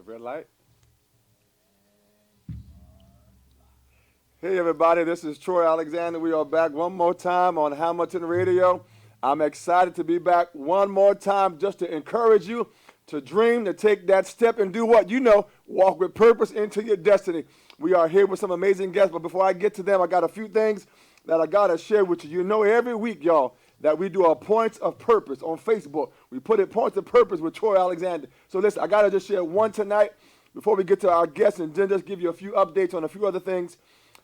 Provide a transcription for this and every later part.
red light. Hey, everybody, this is Troy Alexander. We are back one more time on Hamilton Radio. I'm excited to be back one more time just to encourage you to dream, to take that step and do what? You know, walk with purpose into your destiny. We are here with some amazing guests, but before I get to them, I got a few things that I got to share with you. You know, every week, y'all, that we do our Points of Purpose on Facebook. We put it Points of Purpose with Troy Alexander. So listen, I got to just share one tonight before we get to our guests and then just give you a few updates on a few other things.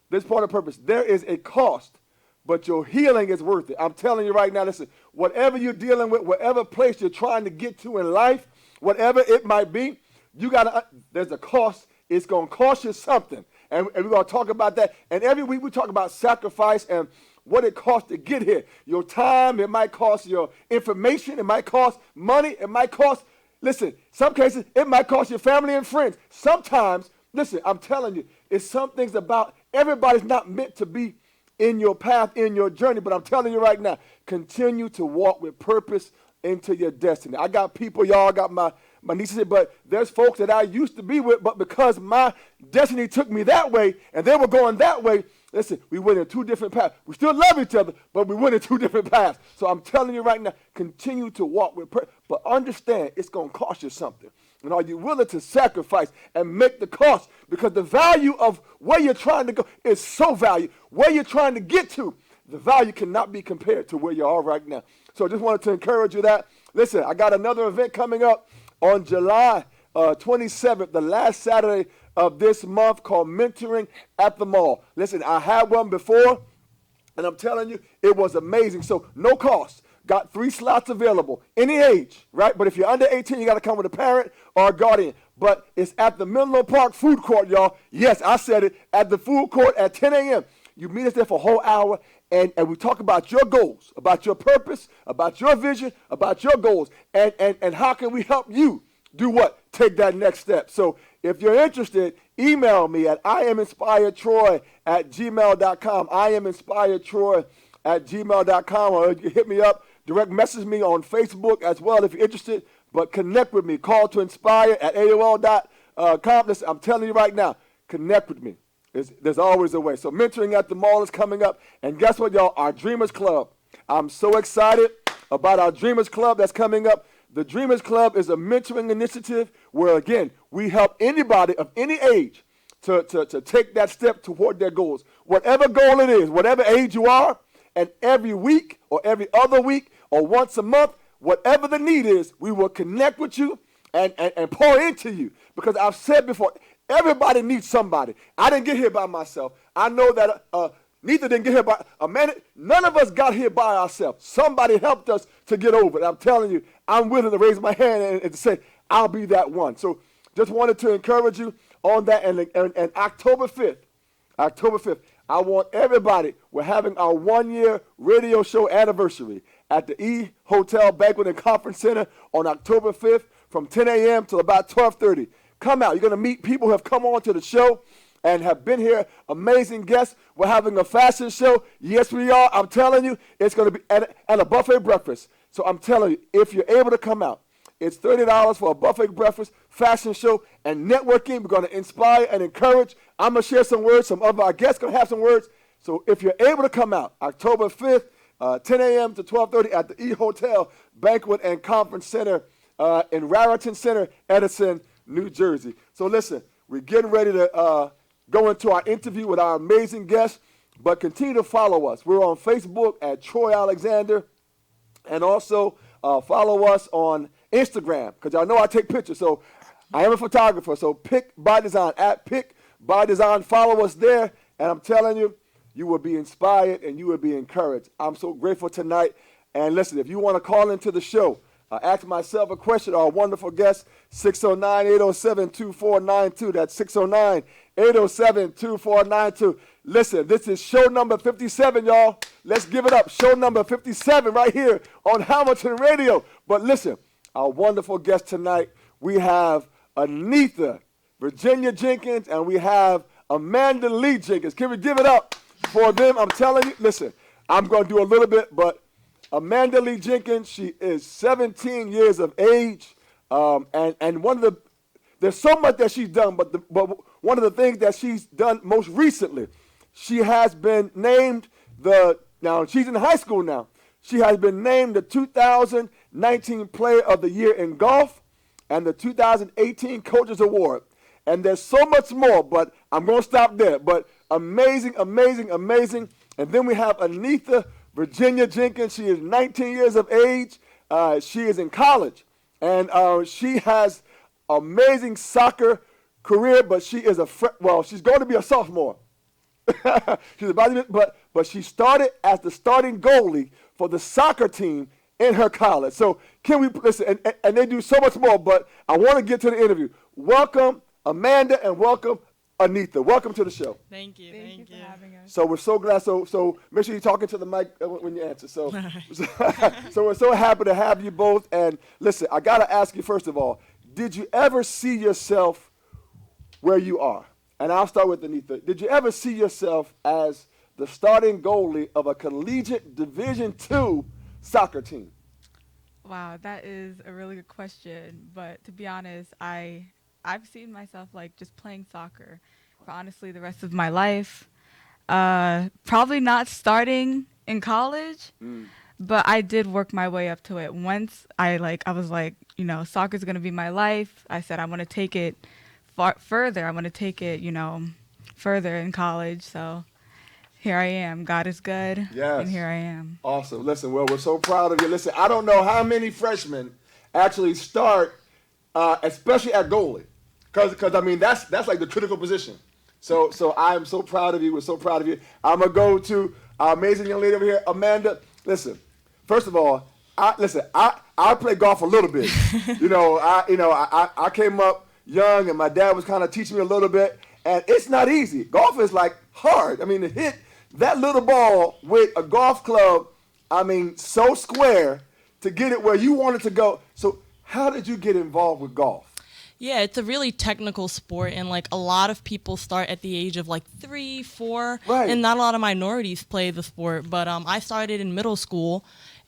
This Point of Purpose, there is a cost, but your healing is worth it. I'm telling you right now, listen, whatever you're dealing with, whatever place you're trying to get to in life, whatever it might be, you got to, there's a cost. It's going to cost you something. And we're going to talk about that. And every week we talk about sacrifice and what it costs to get here. Your time, it might cost your information, it might cost money, it might cost, listen, some cases, it might cost your family and friends. Sometimes, listen, I'm telling you, it's some things about, everybody's not meant to be in your path, in your journey, but I'm telling you right now, continue to walk with purpose into your destiny. I got people, y'all, I got my nieces here, but there's folks that I used to be with, but because my destiny took me that way, and they were going that way, listen, we went in two different paths. We still love each other, but we went in two different paths. So I'm telling you right now, continue to walk with purpose, but understand it's going to cost you something. And are you willing to sacrifice and make the cost? Because the value of where you're trying to go is so valuable. Where you're trying to get to, the value cannot be compared to where you are right now. So I just wanted to encourage you that. Listen, I got another event coming up on July 27th, the last Saturday of this month, called Mentoring at the Mall. Listen, I had one before, and I'm telling you, it was amazing. So no cost. Got 3 slots available, any age, right? But if you're under 18, you got to come with a parent or a guardian. But it's at the Menlo Park Food Court, y'all. Yes, I said it, at the food court at 10 a.m. You meet us there for a whole hour, and we talk about your goals, about your purpose, about your vision, about your goals, and how can we help you do what? Take that next step. So if you're interested, email me at iaminspiredtroy@gmail.com, iaminspiredtroy@gmail.com, or you hit me up, direct message me on Facebook as well if you're interested, but connect with me. Call to inspire at AOL.com. Listen, I'm telling you right now, connect with me. There's always a way. So Mentoring at the Mall is coming up. And guess what, y'all? Our Dreamers Club. I'm so excited about our Dreamers Club that's coming up. The Dreamers Club is a mentoring initiative where, again, we help anybody of any age to take that step toward their goals. Whatever goal it is, whatever age you are, and every week or every other week or once a month, whatever the need is, we will connect with you and pour into you. Because I've said before, everybody needs somebody. I didn't get here by myself. I know that neither didn't get here by a man. None of us got here by ourselves. Somebody helped us to get over it. I'm telling you, I'm willing to raise my hand and say, I'll be that one. So just wanted to encourage you on that. And October 5th, I want everybody, we're having our 1-year radio show anniversary at the E Hotel Banquet and Conference Center on October 5th from 10 a.m. till about 12:30. Come out. You're going to meet people who have come on to the show and have been here, amazing guests. We're having a fashion show. Yes, we are. I'm telling you, it's going to be and a buffet breakfast. So I'm telling you, if you're able to come out, it's $30 for a buffet breakfast, fashion show, and networking. We're going to inspire and encourage. I'm going to share some words. Some of our guests going to have some words. So if you're able to come out, October 5th, 10 a.m. to 12:30 at the E Hotel Banquet and Conference Center in Raritan Center, Edison, New Jersey. So listen, we're getting ready to go into our interview with our amazing guests, but continue to follow us. We're on Facebook at Troy Alexander, and also follow us on Instagram, because y'all know I take pictures. So I am a photographer, so Pick by Design, at Pick by Design. Follow us there, and I'm telling you, you will be inspired and you will be encouraged. I'm so grateful tonight. And listen, if you want to call into the show, ask myself a question or a wonderful guest, 609-807-2492. That's 609-807-2492. Listen, this is show number 57, y'all. Let's give it up. Show number 57 right here on Hamilton Radio. But listen, our wonderful guest tonight, we have ANETHA, Virginia Jenkins, and we have Amanda Lee Jenkins. Can we give it up for them? I'm telling you, listen, I'm going to do a little bit, but Amanda Lee Jenkins, she is 17 years of age, and one of there's so much that she's done, but one of the things that she's done most recently, she has been named now she's in high school now. She has been named the 2019 Player of the Year in golf and the 2018 Coaches Award. And there's so much more, but I'm going to stop there. But amazing, amazing, amazing. And then we have ANETHA Virginia Jenkins. She is 19 years of age. She is in college. And she has amazing soccer career, but she is she's going to be a sophomore. She's about to be, but she started as the starting goalie for the soccer team in her college. So can we listen? And they do so much more, but I want to get to the interview. Welcome, Amanda, and welcome, ANETHA. Welcome to the show. Thank you. Thank you for having us. So we're so glad. So make sure you're talking to the mic when you answer. So we're so happy to have you both. And listen, I got to ask you first of all, did you ever see yourself where you are? And I'll start with ANETHA. Did you ever see yourself as the starting goalie of a collegiate Division II soccer team? Wow, that is a really good question. But to be honest, I've seen myself like just playing soccer for honestly the rest of my life. Probably not starting in college, but I did work my way up to it. Once I was like, soccer's gonna be my life. I said I want to take it further. I want to take it, further in college. So here I am. God is good. Yes. And here I am. Awesome. Listen, well, we're so proud of you. Listen, I don't know how many freshmen actually start, especially at goalie, because I mean that's like the critical position. So I'm so proud of you. We're so proud of you. I'm gonna go to our amazing young lady over here, Amanda. Listen, first of all, I play golf a little bit. I came up young, and my dad was kind of teaching me a little bit, and it's not easy. Golf is like hard. I mean, to hit that little ball with a golf club, I mean, so square to get it where you want it to go. So how did you get involved with golf? Yeah, it's a really technical sport, and a lot of people start at the age of 3, 4, right. And not a lot of minorities play the sport. But I started in middle school,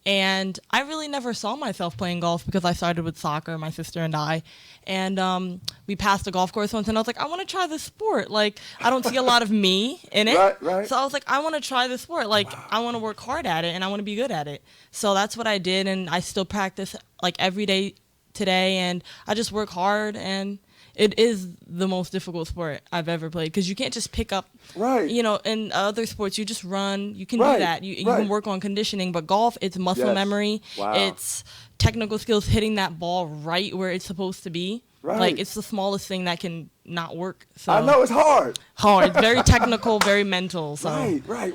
and I really never saw myself playing golf because I started with soccer, my sister and I. And we passed a golf course once, and I was like, I want to try this sport. I don't see a lot of me in it. Right. So I was like, I want to try this sport. Wow. I want to work hard at it, and I want to be good at it. So that's what I did, and I still practice every day today, and I just work hard, and it is the most difficult sport I've ever played because you can't just pick up, right. In other sports, you just run. You can right. do that. You can work on conditioning, but golf, it's muscle memory. Wow. It's technical skills, hitting that ball right where it's supposed to be. Right. It's the smallest thing that can not work. So I know it's hard. It's very technical, very mental. So. Right.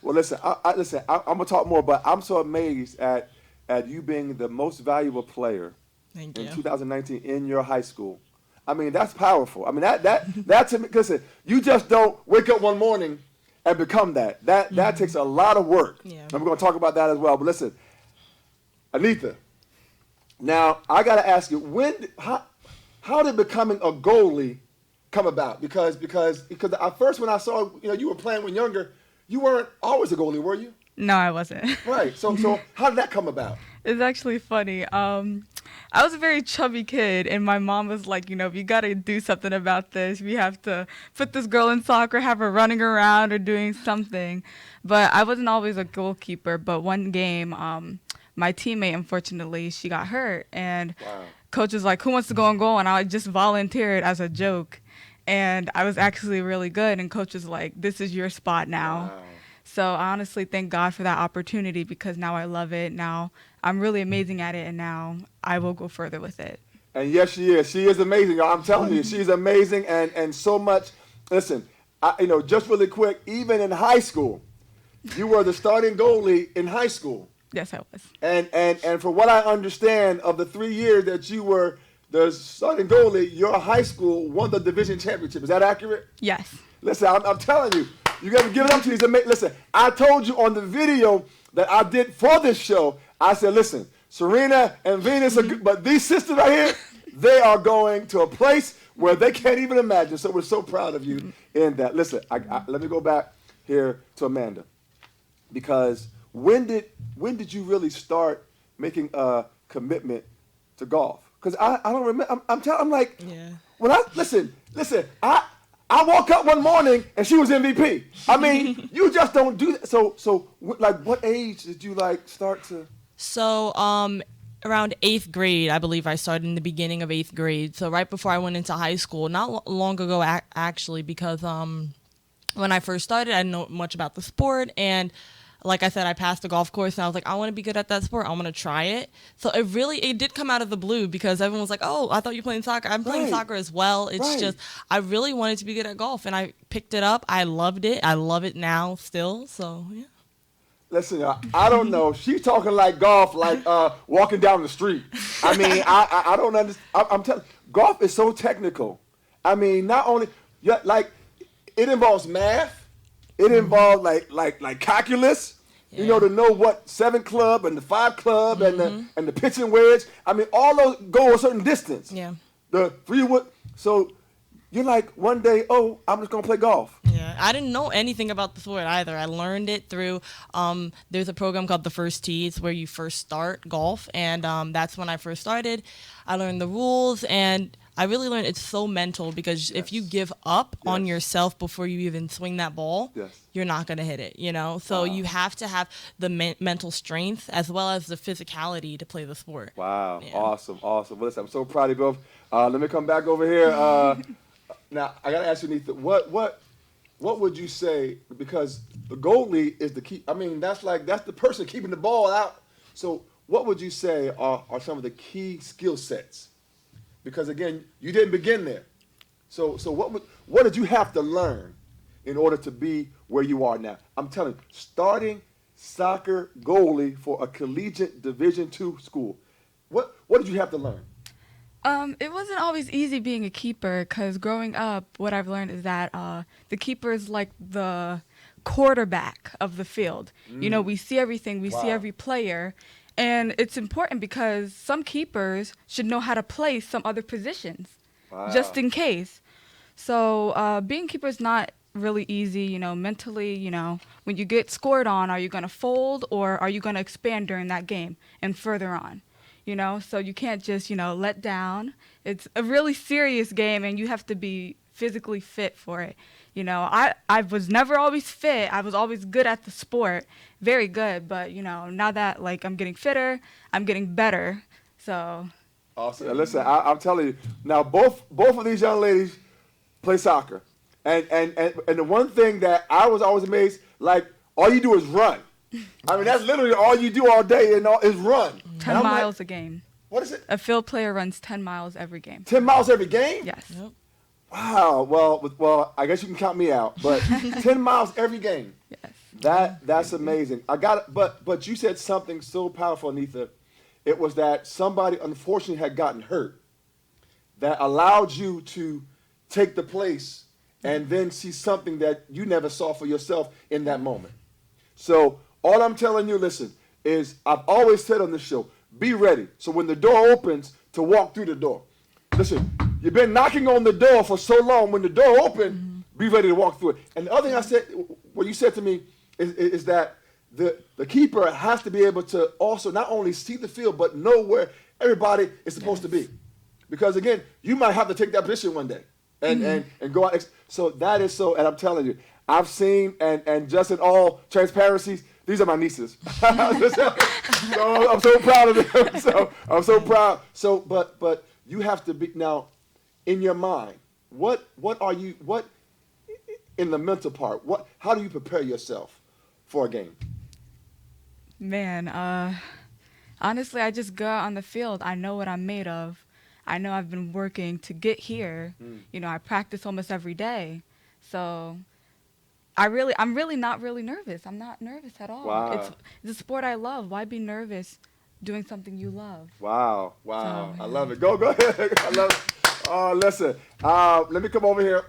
Well, listen, I'm going to talk more, but I'm so amazed at you being the most valuable player in 2019 in your high school. I mean, that's powerful. I mean, that to me, listen, you just don't wake up one morning and become that. That takes a lot of work. Yeah. And we're going to talk about that as well. But listen, ANETHA, now I got to ask you, how did becoming a goalie come about? Because at first when I saw you were playing when younger, you weren't always a goalie, were you? No, I wasn't. Right. So how did that come about? It's actually funny. I was a very chubby kid, and my mom was like, you got to do something about this. We have to put this girl in soccer, have her running around or doing something. But I wasn't always a goalkeeper. But one game, my teammate, unfortunately, she got hurt. And coach was like, who wants to go and goal? And I just volunteered as a joke. And I was actually really good. And coach was like, this is your spot now. Wow. So I honestly thank God for that opportunity because now I love it. Now I'm really amazing at it, and now I will go further with it. And yes, she is. She is amazing. I'm telling you, she's amazing and so much. Listen, just really quick, even in high school, you were the starting goalie in high school. Yes, I was. And for what I understand, of the 3 years that you were the starting goalie, your high school won the division championship. Is that accurate? Yes. Listen, I'm telling you, you got to give it up to these amazing. Listen, I told you on the video that I did for this show, I said, listen, Serena and Venus are good, but these sisters right here, they are going to a place where they can't even imagine. So we're so proud of you in that. Listen, let me go back here to Amanda, because when did you really start making a commitment to golf? Because I don't remember. I'm like, Yeah. when I listen. I woke up one morning and she was MVP. I mean, you just don't do that. So like, what age did you like start to? So, around 8th grade, I believe I started in the beginning of 8th grade. So right before I went into high school, not long ago actually, because when I first started, I didn't know much about the sport, and like I said, I passed the golf course, and I was like, I want to be good at that sport. I want to try it. So it did come out of the blue, because everyone was like, oh, I thought you were playing soccer. I'm playing Right. soccer as well. It's Right. just, I really wanted to be good at golf, and I picked it up. I loved it. I love it now still. So, yeah. Listen, I don't know. She's talking like golf, like walking down the street. I mean, I don't understand. I'm telling you, golf is so technical. I mean, not only like it involves math, it involves like calculus. You know, to know what 7 club and the 5 club and the pitching wedge. I mean, all those go a certain distance. Yeah. The 3 wood. So you're like one day, oh, I'm just gonna play golf. Yeah, I didn't know anything about the sport either. I learned it through, there's a program called The First Tee. It's where you first start golf, and that's when I first started. I learned the rules, and I really learned it's so mental, because if you give up on yourself before you even swing that ball, you're not going to hit it, you know? So you have to have the mental strength as well as the physicality to play the sport. Wow, Yeah. awesome. Well, listen, I'm so proud of you both. Let me come back over here. Now, I got to ask you, Anetha, what would you say, because the goalie is the key. I mean, that's the person keeping the ball out. So what would you say are some of the key skill sets? Because again, you didn't begin there. So what did you have to learn in order to be where you are now? I'm telling you, starting soccer goalie for a collegiate Division II school. What did you have to learn? It wasn't always easy being a keeper, because growing up, what I've learned is that the keeper is like the quarterback of the field. You know, we see everything, we see every player, and it's important because some keepers should know how to play some other positions, just in case. So being keeper is not really easy, you know, mentally. You know, when you get scored on, are you going to fold, or are you going to expand during that game and further on? You know, so you can't just, you know, let down. It's a really serious game, and you have to be physically fit for it. You know, I was never always fit. I was always good at the sport, very good. But, you know, now that, like, I'm getting fitter, I'm getting better. So. Awesome. And listen, I'm telling you, now both of these young ladies play soccer. And the one thing that I was always amazed, like, all you do is run. I mean, that's literally all you do all day is run. 10 miles a game. What is it? A field player runs 10 miles every game. 10 miles every game? Yes. Yep. Wow. Well, I guess you can count me out. But 10 miles every game. Yes. That's amazing. I got it. But you said something so powerful, Anetha. It was that somebody unfortunately had gotten hurt that allowed you to take the place and then see something that you never saw for yourself in that moment. So all I'm telling you, listen, is I've always said on this show, be ready. So when the door opens, to walk through the door. Listen, you've been knocking on the door for so long. When the door opens, be ready to walk through it. And the other thing I said, what you said to me is that the keeper has to be able to also not only see the field, but know where everybody is supposed to be. Because again, you might have to take that position one day and go out. So that is so, and I'm telling you, I've seen, and just in all transparencies, these are my nieces. So I'm so proud of them. So I'm so proud. So, but you have to be now in your mind. What in the mental part? How do you prepare yourself for a game? Man, honestly, I just go out on the field. I know what I'm made of. I know I've been working to get here. You know, I practice almost every day. So I'm really not really nervous. I'm not nervous at all. Wow. It's a sport I love. Why be nervous doing something you love? Wow. So, I love it. Go ahead. I love it. Oh, listen. Let me come over here.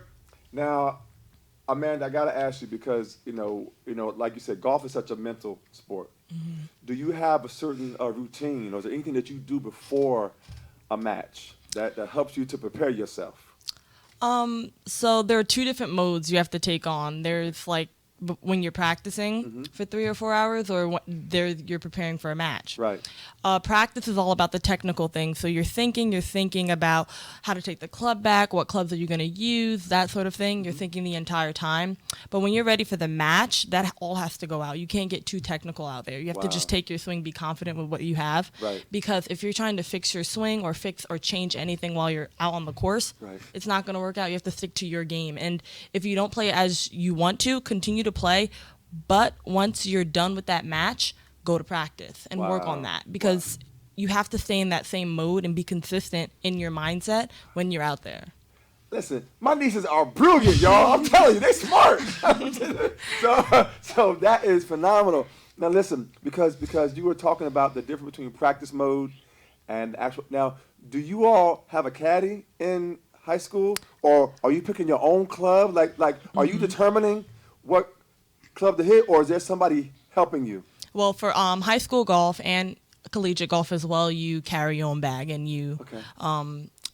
Now, Amanda, I got to ask you because, you know, like you said, golf is such a mental sport. Do you have a certain routine, or is there anything that you do before a match that helps you to prepare yourself? So there are 2 different modes you have to take on. There's like when you're practicing for 3 or 4 hours, or you're preparing for a match. Right. Practice is all about the technical things. So you're thinking about how to take the club back, what clubs are you going to use, that sort of thing. You're thinking the entire time. But when you're ready for the match, that all has to go out. You can't get too technical out there. You have to just take your swing, be confident with what you have. Right. Because if you're trying to fix your swing or fix or change anything while you're out on the course, it's not going to work out. You have to stick to your game. And if you don't play as you want to, continue to play. But once you're done with that match, go to practice and work on that, because you have to stay in that same mode and be consistent in your mindset when you're out there. Listen, my nieces are brilliant, y'all. I'm telling you, they're smart. so that is phenomenal. Now listen, because you were talking about the difference between practice mode and actual. Now, do you all have a caddy in high school, or are you picking your own club? Like, are you determining what club to hit, or is there somebody helping you? Well, for high school golf and collegiate golf as well, you carry your own bag and you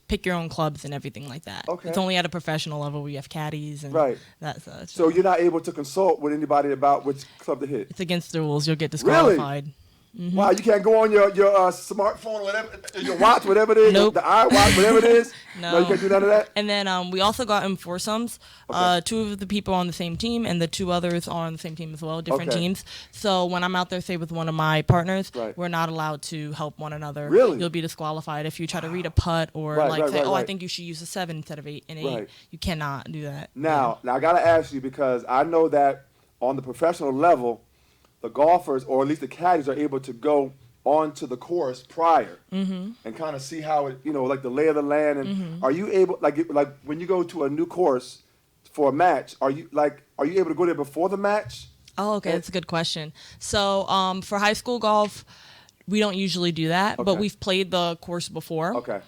pick your own clubs and everything like that. Okay. It's only at a professional level where you have caddies and that such. So you're not able to consult with anybody about which club to hit? It's against the rules. You'll get disqualified. Really? Wow, you can't go on your smartphone or whatever, your watch, whatever it is, Nope. the iWatch, whatever it is? No, you can't do none of that? And then we also got in foursomes. 2 of the people are on the same team, and the 2 others are on the same team as well, different teams. So when I'm out there, say, with one of my partners, we're not allowed to help one another. Really? You'll be disqualified if you try to read a putt or I think you should use a 7 instead of 8 and 8. You cannot do that. Now I got to ask you, because I know that on the professional level, the golfers, or at least the caddies, are able to go onto the course prior and kind of see how it, like the lay of the land. And are you able, like when you go to a new course for a match, are you able to go there before the match? Oh, okay, that's a good question. So for high school golf, we don't usually do that, but we've played the course before. Okay.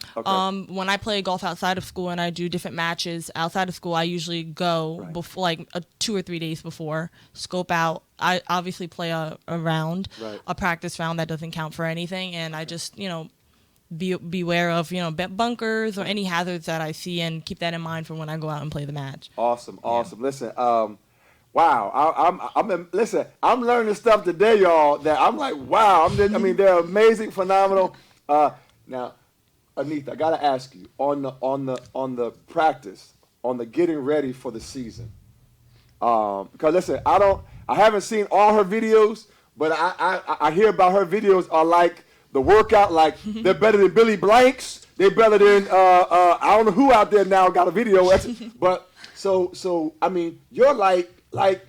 When I play golf outside of school and I do different matches outside of school, I usually go before, like 2 or 3 days before, scope out. I obviously play a round, a practice round that doesn't count for anything, and I just, beware of, bunkers or any hazards that I see, and keep that in mind for when I go out and play the match. Awesome. Listen, wow, listen, I'm learning stuff today, y'all, that I'm like, wow. They're amazing, phenomenal. Now, Anetha, I gotta ask you on the practice, on the getting ready for the season. Because listen, I haven't seen all her videos, but I hear about her videos are like the workout, like they're better than Billy Blanks. They're better than I don't know who out there now got a video, but so you're like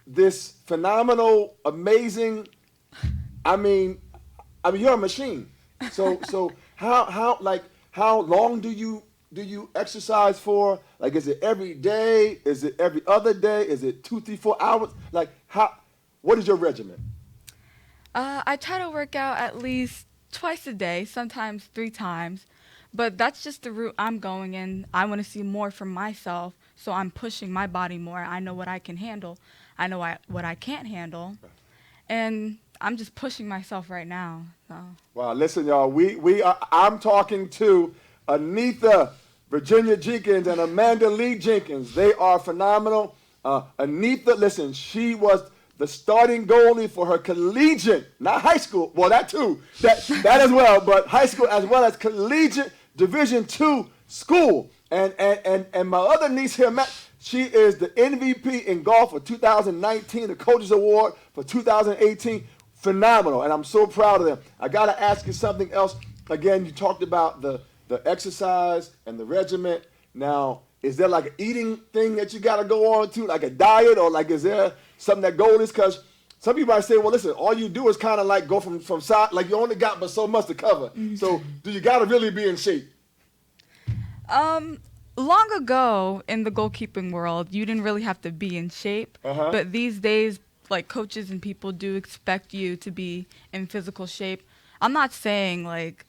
this phenomenal, amazing. You're a machine. So how long do you exercise for? Like, is it every day? Is it every other day? Is it 2, 3, 4 hours? Like, what is your regimen? I try to work out at least twice a day, sometimes 3 times, but that's just the route I'm going in. I want to see more from myself, so I'm pushing my body more. I know what I can handle. I know what I can't handle, and I'm just pushing myself right now. So. Wow, listen, y'all, I'm talking to Anetha Virginia Jenkins and Amanda Lee Jenkins. They are phenomenal. Anetha, listen, she was the starting goalie for her collegiate, not high school, well, that too, that as well, but high school as well as collegiate Division II school. And my other niece here, Matt, she is the MVP in golf for 2019, the Coaches Award for 2018. Phenomenal, and I'm so proud of them. I got to ask you something else. Again, you talked about the exercise and the regiment. Now, is there like an eating thing that you got to go on to, like a diet, or like is there something that goes? Because some people might say, well, listen, all you do is kind of like go from side, like you only got but so much to cover. So do you got to really be in shape? Long ago in the goalkeeping world, you didn't really have to be in shape. But these days, like coaches and people do expect you to be in physical shape. I'm not saying like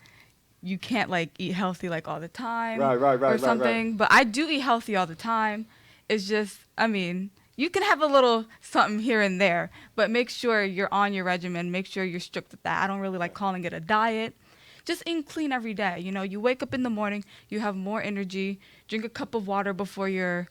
you can't like eat healthy like all the time or something, but I do eat healthy all the time. It's just, you can have a little something here and there, but make sure you're on your regimen. Make sure you're strict with that. I don't really like calling it a diet. Just eat clean every day. You wake up in the morning, you have more energy, drink a cup of water before your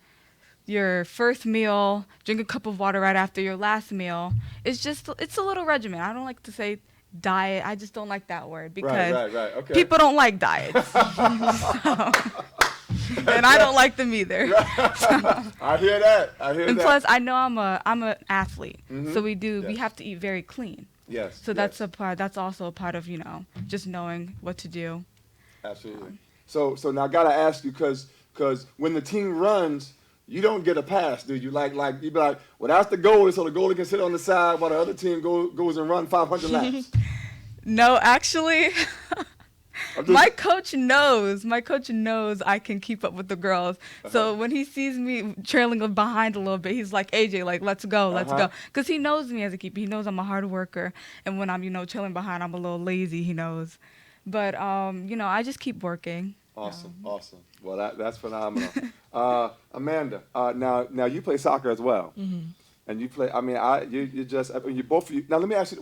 your first meal, drink a cup of water right after your last meal. It's a little regimen. I don't like to say diet. I just don't like that word because Right. Okay. people don't like diets. So, and I don't like them either. I hear that. And plus, I know I'm an athlete, Mhm. so we Yes. have to eat very clean. Yes. So that's also a part of just knowing what to do. Absolutely. So now I gotta ask you because when the team runs, you don't get a pass, do you? Like you be like, well, that's the goalie, so the goalie can sit on the side while the other team goes and run 500 laps. No, actually, I'm just- my coach knows. My coach knows I can keep up with the girls. So when he sees me trailing behind a little bit, he's like, AJ, like, let's go. Because he knows me as a keeper. He knows I'm a hard worker. And when I'm, trailing behind, I'm a little lazy, he knows. But, I just keep working. Awesome. Well, that's phenomenal. Amanda, now you play soccer as well. Mm-hmm. And you play, you both of you. Now let me ask you,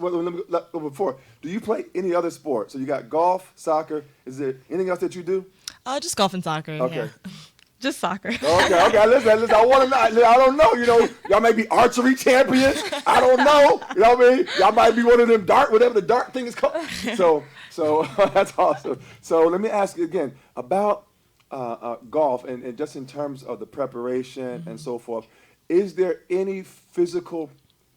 before, do you play any other sport? So you got golf, soccer, is there anything else that you do? Just golf and soccer. Okay. Yeah. Just soccer. Okay, listen, I want to know, I don't know, y'all may be archery champions, I don't know, you know what I mean? Y'all might be one of them whatever the dart thing is called. So that's awesome. So let me ask you again about golf and just in terms of the preparation and so forth. Is there any physical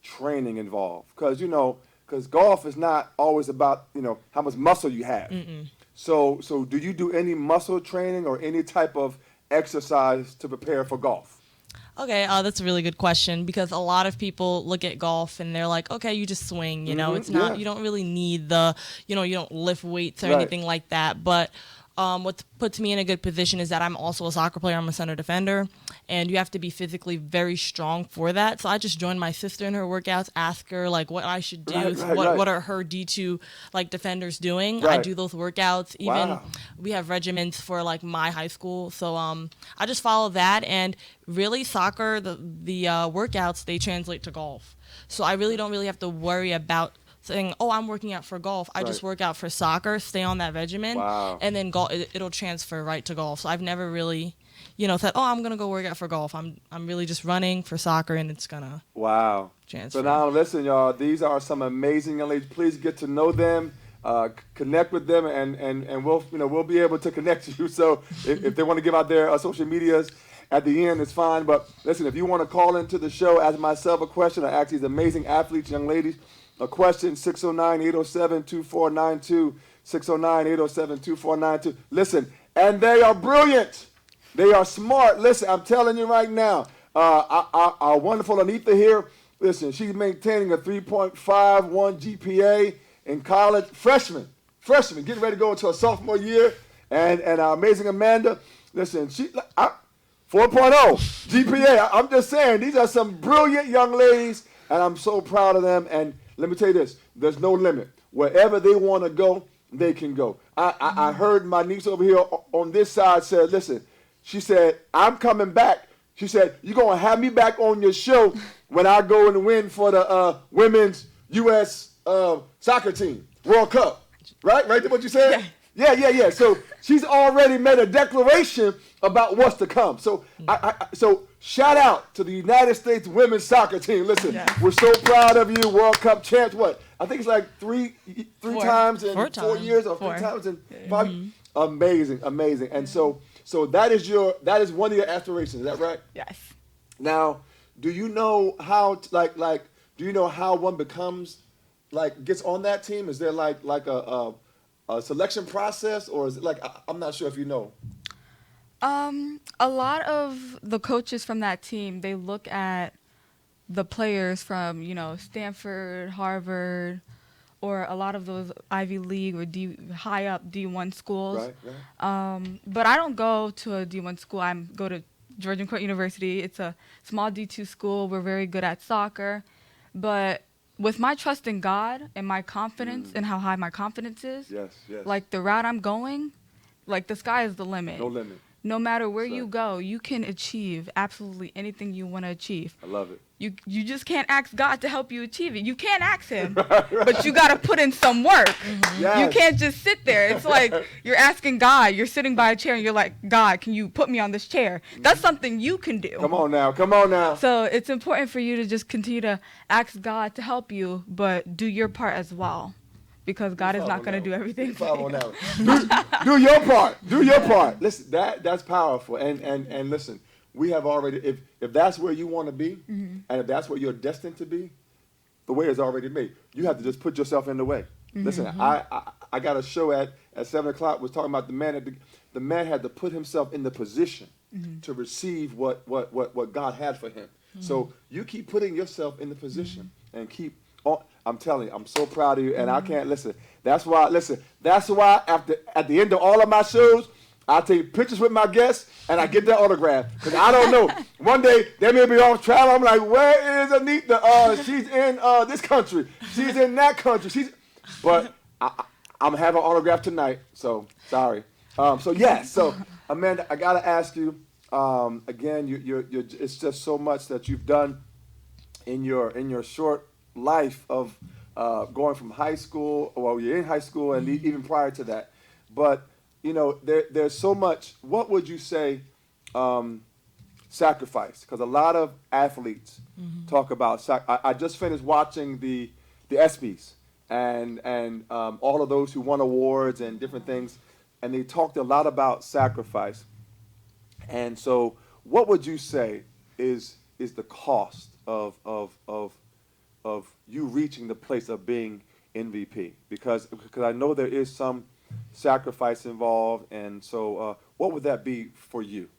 training involved? Because golf is not always about how much muscle you have. Mm-mm. So do you do any muscle training or any type of exercise to prepare for golf? Okay, that's a really good question because a lot of people look at golf and they're like, okay, you just swing, it's not, you don't really need you don't lift weights or anything like that. But what puts me in a good position is that I'm also a soccer player. I'm a center defender, and you have to be physically very strong for that. So I just joined my sister in her workouts, ask her like what I should do, what are her D2 like defenders doing. I do those workouts. Even we have regiments for like my high school. So I just follow that, and really soccer, the workouts, they translate to golf. So I really don't really have to worry about saying, oh, I'm working out for golf. I just work out for soccer, stay on that regimen, and then it'll transfer right to golf. So I've never really, said, oh, I'm going to go work out for golf. I'm really just running for soccer, and it's going to transfer. So now listen, y'all, these are some amazing young ladies. Please get to know them, connect with them, and we'll be able to connect you. So if they want to give out their social medias at the end, it's fine. But listen, if you want to call into the show, ask myself a question, or ask these amazing athletes, young ladies, a question, 609-807-2492, 609-807-2492. Listen, and they are brilliant. They are smart. Listen, I'm telling you right now, our wonderful ANETHA here, listen, she's maintaining a 3.51 GPA in college. Freshman, getting ready to go into her sophomore year. And our amazing Amanda, listen, she 4.0 GPA. I'm just saying, these are some brilliant young ladies, and I'm so proud of them. And let me tell you this, there's no limit. Wherever they want to go, they can go. I heard my niece over here on this side said, listen, she said, I'm coming back. She said, you're going to have me back on your show when I go and win for the women's U.S. Soccer team, World Cup. Right? Right? That's what you said? Yeah. So she's already made a declaration about what's to come. So so shout out to the United States women's soccer team. Listen, we're so proud of you, World Cup champs. What? I think it's like three times in 4 years, or 3 times in 5. Amazing. And so that is one of your aspirations. Is that right? Yes. Now, do you know how do you know how one becomes gets on that team? Is there like a selection process, or is it I'm not sure if you know? A lot of the coaches from that team, they look at the players from, Stanford, Harvard, or a lot of those Ivy League or high up D1 schools. Right. But I don't go to a D1 school. I go to Georgian Court University. It's a small D2 school. We're very good at soccer. But with my trust in God and my confidence and how high my confidence is, yes. like the route I'm going, like the sky is the limit. No limit. no matter where That's you right. go, you can achieve absolutely anything you want to achieve. I love it. You just can't ask God to help you achieve it. You can't ask him, Right. but you got to put in some work. Yes. You can't just sit there. It's like you're asking God. You're sitting by a chair and you're like, God, can you put me on this chair? That's something you can do. Come on now. Come on now. So it's important for you to just continue to ask God to help you, but do your part as well, because God is not going to do everything for you. Do your part. Do your part. Listen, that's powerful. And listen, we have already, if that's where you want to be, and if that's where you're destined to be, the way is already made. You have to just put yourself in the way. Listen, I got a show at 7 o'clock was talking about the man had to put himself in the position to receive what God had for him. So you keep putting yourself in the position and keep on. I'm telling you, I'm so proud of you, and I can't listen. That's why at the end of all of my shows, I take pictures with my guests and I get their autograph, because I don't know. One day they may be off travel. I'm like, where is Anetha? She's in this country. She's in that country. But I'm having an autograph tonight. So sorry. So Amanda, I gotta ask you again. You're it's just so much that you've done in your short life of going from high school. Well, you're in high school and even prior to that, but there's so much. What would you say sacrifice? Because a lot of athletes talk about I just finished watching the ESPYs and all of those who won awards and different things, and they talked a lot about sacrifice. And so what would you say is the cost of you reaching the place of being MVP? Because I know there is some sacrifice involved, and so what would that be for you?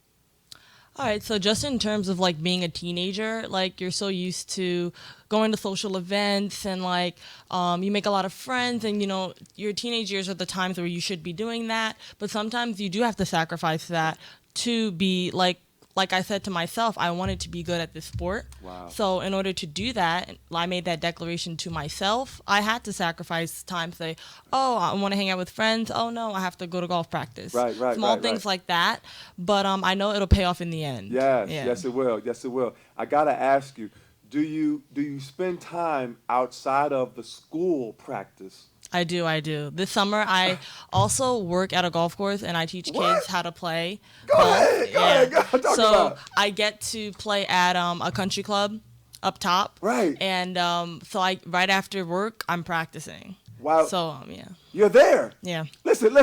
All right, so just in terms of like being a teenager, like you're so used to going to social events and like you make a lot of friends, and your teenage years are the times where you should be doing that, but sometimes you do have to sacrifice that to be like I said to myself, I wanted to be good at this sport. Wow. So in order to do that, I made that declaration to myself. I had to sacrifice time, say, oh, I want to hang out with friends. Oh, no, I have to go to golf practice. Right, Small things like that. But I know it'll pay off in the end. Yes, Yeah. yes, it will. Yes, it will. I got to ask you, do you spend time outside of the school practice? I do. This summer, I also work at a golf course, and I teach kids how to play golf. Go ahead. Talk So about it. I get to play at a country club up top. Right. And so right after work, I'm practicing. Wow. So, yeah. You're there. Yeah. Listen.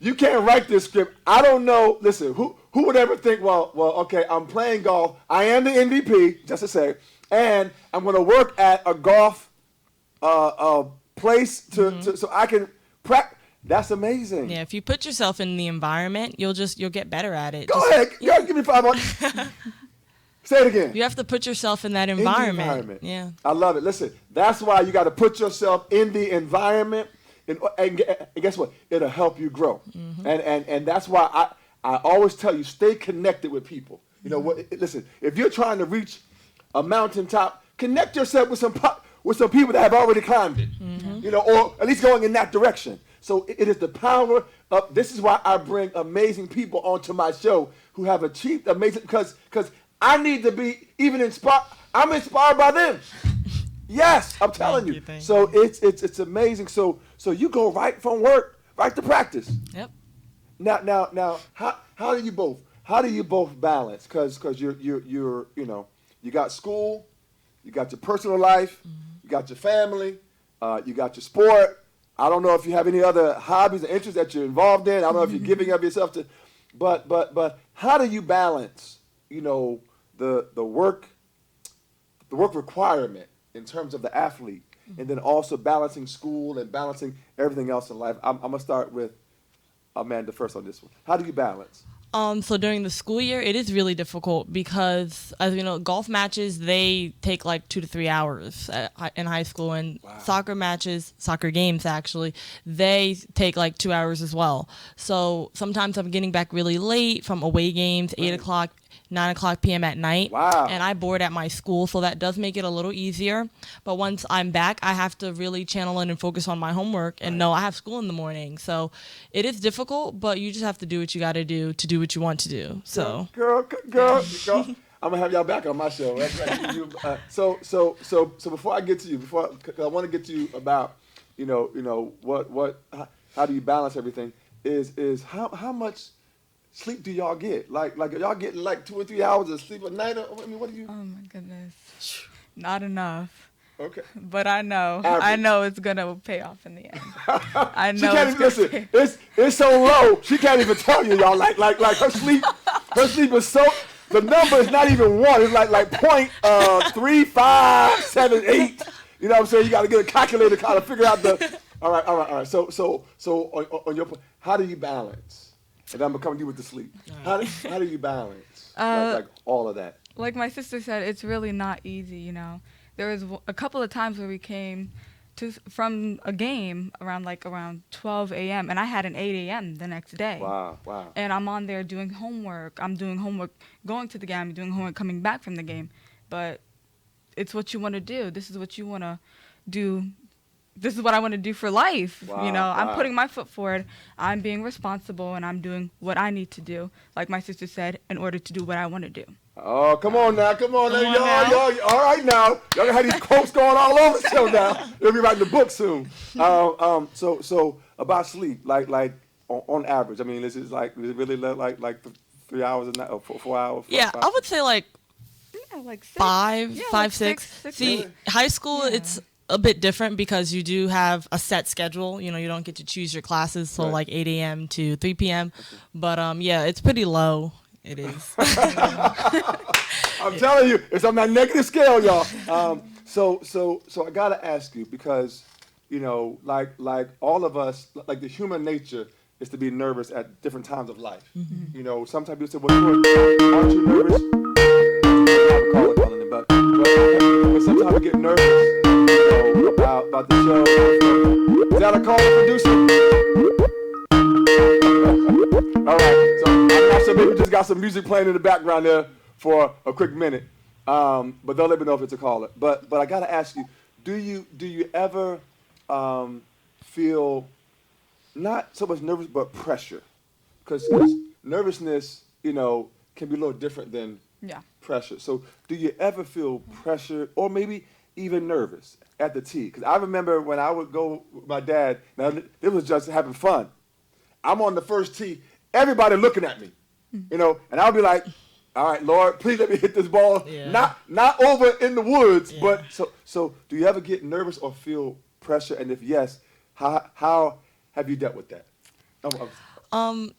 You can't write this script. I don't know. Listen, who would ever think, well, okay, I'm playing golf. I am the MVP, just to say, and I'm going to work at a golf place so I can practice. That's amazing. Yeah, if you put yourself in the environment, you'll get better at it. Go ahead. Give me 5 bucks. Say it again. You have to put yourself in that environment. In the environment. Yeah. I love it. Listen, that's why you got to put yourself in the environment, and guess what? It'll help you grow. And that's why I always tell you, stay connected with people. Listen, if you're trying to reach a mountaintop, connect yourself with some people that have already climbed it, or at least going in that direction. So it is the power of, this is why I bring amazing people onto my show who have achieved amazing, because I need to be even inspired. I'm inspired by them. Yes, I'm telling you. Thank So it's amazing. So you go right from work right to practice. Yep. Now how do you both balance? Because you're you got school, you got your personal life, you got your family, you got your sport. I don't know if you have any other hobbies or interests that you're involved in. I don't know if you're giving of yourself to, but how do you balance, the work requirement in terms of the athlete, and then also balancing school and balancing everything else in life? I'm gonna start with Amanda first on this one. How do you balance? So during the school year, it is really difficult because, as you know, golf matches, they take like 2 to 3 hours in high school, and soccer games actually, they take like 2 hours as well. So sometimes I'm getting back really late from away games, 8 o'clock, 9:00 p.m. at night. Wow. And I board at my school, so that does make it a little easier. But once I'm back, I have to really channel in and focus on my homework and know I have school in the morning. So it is difficult, but you just have to do what you got to do what you want to do. So girl, I'm gonna have y'all back on my show. Right? So before I get to you, cause I want to get to you about, how do you balance everything? Is how much sleep do y'all get? Like are y'all getting like 2 or 3 hours of sleep a night? What do you? Oh my goodness, not enough. Okay. But I know it's gonna pay off in the end. I know. She can't even listen. It's so low. She can't even tell you, y'all. Like her sleep is so. The number is not even 1. It's like point 3, 5, 7, 8. You know what I'm saying? You got to get a calculator to kind of figure out the. All right. So on your, how do you balance? And I'm coming to you with the sleep. How do you balance like all of that? Like my sister said, it's really not easy. There was a couple of times where we came from a game around 12 a.m. and I had an 8 a.m. the next day. Wow. And I'm on there doing homework. I'm doing homework going to the game. I'm doing homework coming back from the game. But it's what you want to do. This is what you want to do. This is what I want to do for life. Wow. I'm putting my foot forward. I'm being responsible, and I'm doing what I need to do, like my sister said, in order to do what I want to do. Oh, come on now. Y'all, all right now. Y'all gonna have these quotes going all over the show now. They'll be writing the book soon. So about sleep, like on average, I mean, is it really like 3 hours a night or 4 hours? yeah, I would say like Like 6. five, six. See, Really? high school, it's a bit different because you do have a set schedule. You don't get to choose your classes till like 8 a.m. to 3 p.m. But yeah, it's pretty low. It is. I'm telling you, it's on that negative scale, y'all. So I gotta ask you because, like all of us, like the human nature is to be nervous at different times of life. Mm-hmm. Sometimes people say, "Well, aren't you nervous?" I have a caller calling in, but sometimes we get nervous about the show. Is that a caller, producer? All right, so I'm not sure, maybe we just got some music playing in the background there for a quick minute, but they'll let me know if it's a caller. But I gotta ask you, do you ever feel not so much nervous but pressure? Because nervousness, can be a little different than pressure. So do you ever feel pressure or maybe even nervous at the tee? Because I remember when I would go with my dad, now it was just having fun. I'm on the first tee, everybody looking at me, and I'll be like, all right, Lord, please let me hit this ball. Yeah. Not over in the woods, but so do you ever get nervous or feel pressure? And if yes, how have you dealt with that?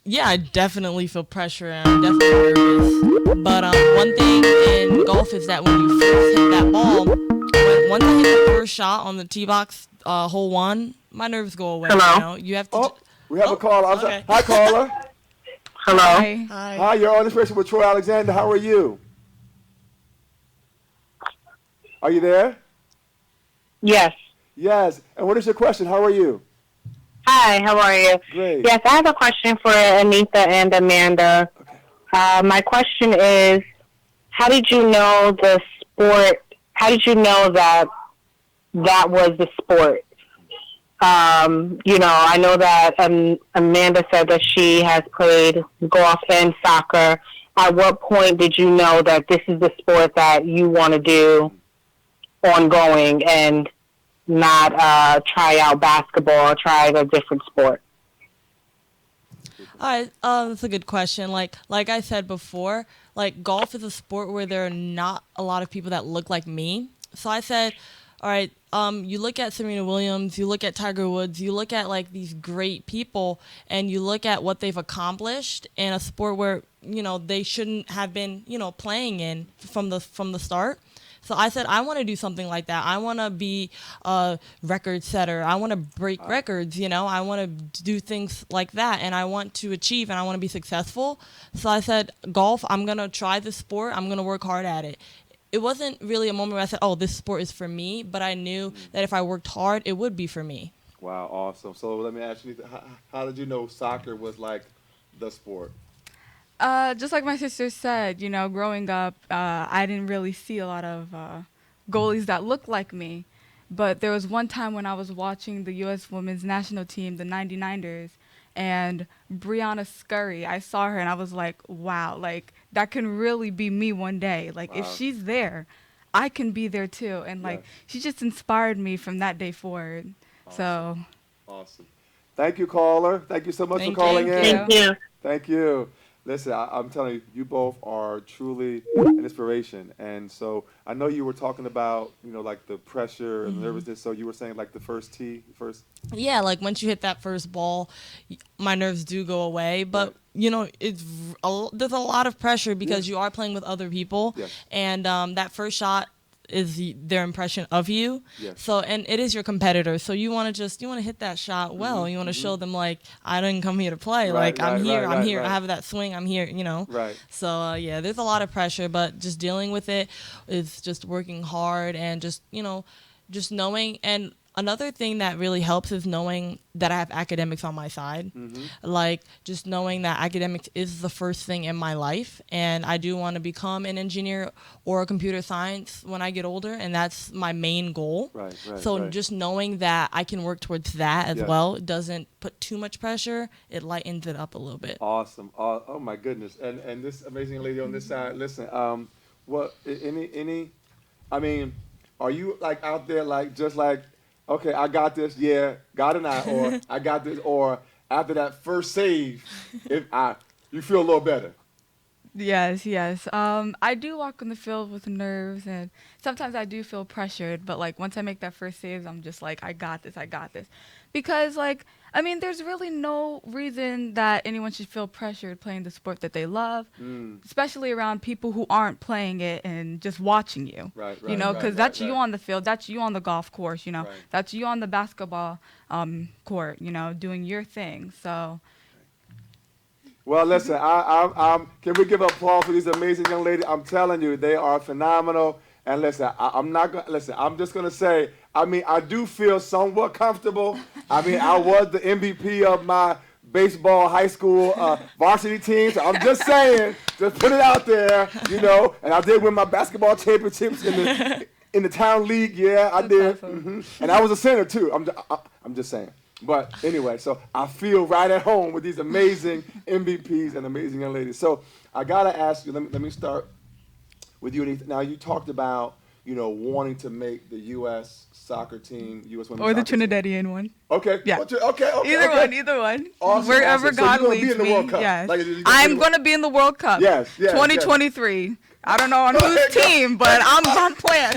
Yeah, I definitely feel pressure and I'm definitely nervous. But one thing in golf is that when you first hit that ball, once I hit the first shot on the tee box, hole 1, my nerves go away. Hello? You have to. We have a caller. Okay. Hi, caller. Hello. Hi, you're on this person with Troy Alexander. How are you? Are you there? Yes. Yes. And what is your question? How are you? Hi, how are you? Great. Yes, I have a question for ANETHA and Amanda. Okay. My question is, how did you know the sport, how did you know that was the sport? I know that Amanda said that she has played golf and soccer. At what point did you know that this is the sport that you want to do ongoing and not try out basketball or try a different sport? All right, that's a good question. Like I said before, golf is a sport where there are not a lot of people that look like me. So I said, all right, you look at Serena Williams, you look at Tiger Woods, you look at these great people, and you look at what they've accomplished in a sport where they shouldn't have been playing in from the start. So I said, I want to do something like that. I want to be a record setter. I want to break records, I want to do things like that. And I want to achieve and I want to be successful. So I said, golf, I'm going to try this sport. I'm going to work hard at it. It wasn't really a moment where I said, oh, this sport is for me. But I knew that if I worked hard, it would be for me. Wow, awesome. So let me ask you, how did you know soccer was like the sport? Just like my sister said, you know, growing up, I didn't really see a lot of goalies that looked like me. But there was one time when I was watching the U.S. women's national team, the 99ers, and Brianna Scurry, I saw her and I was like, wow, like that can really be me one day. Like if Wow. she's there, I can be there too. And like Yes. she just inspired me from that day forward. So Awesome. Thank you, caller. Thank you so much Thank for calling you. in. Thank you. Thank you. Listen, I'm telling you, you both are truly an inspiration. And so I know you were talking about, you know, like the pressure and nervousness. So you were saying like the first tee, first. Yeah, like once you hit that first ball, my nerves do go away. But Right. you know, there's a lot of pressure because Yeah. you are playing with other people, Yes. and that first shot is their impression of you. Yes. So, and it is your competitor. So you want to hit that shot well. You want to show them like I didn't come here to play. Right, like I'm right, here. right, I'm right, here. right. I have that swing. I'm here. You know. Right. So yeah, there's a lot of pressure, but just dealing with it is just working hard and just just knowing. And another thing that really helps is knowing that I have academics on my side. Like just knowing that academics is the first thing in my life, and I do want to become an engineer or a computer science when I get older, and that's my main goal. Right, right, So right. just knowing that I can work towards that as Yes. well, it doesn't put too much pressure. It lightens it up a little bit. Awesome. Oh my goodness. And this amazing lady on this side, listen, what, any, I mean, are you like out there like, just like, okay, I got this, yeah, got an eye, or I got this, or after that first save, you feel a little better. yes, yes. I do walk on the field with nerves, and sometimes I do feel pressured. But like once I make that first save, I'm just like, I got this, I got this. Because like, I mean, there's really no reason that anyone should feel pressured playing the sport that they love, especially around people who aren't playing it and just watching you. Right, You right, know, right, because right, that's you right. on the field, that's you on the golf course. You know, Right. that's you on the basketball court. You know, doing your thing. So. Well, listen, can we give applause for these amazing young ladies? I'm telling you, they are phenomenal. And listen, I'm not going to, listen, I'm just going to say, I mean, I do feel somewhat comfortable. I mean, I was the MVP of my baseball high school varsity team. So I'm just saying, just put it out there, you know. And I did win my basketball championships in the town league. Yeah, I That's did. awesome. And I was a center, too. I'm just saying. But anyway, so I feel right at home with these amazing MVPs and amazing young ladies. So I got to ask you, let me start with you, Anetha. Now, you talked about, you know, wanting to make the U.S. soccer team, U.S. women's Or the soccer team. Trinidadian one. Okay. Yeah. Okay. Either one. Awesome, Wherever awesome. So God you're gonna be leads in the me. World Cup. Yes. Like, you're gonna be I'm in the- going to be in the World Cup. Yes, 2023. I don't know on whose team, but I'm playing.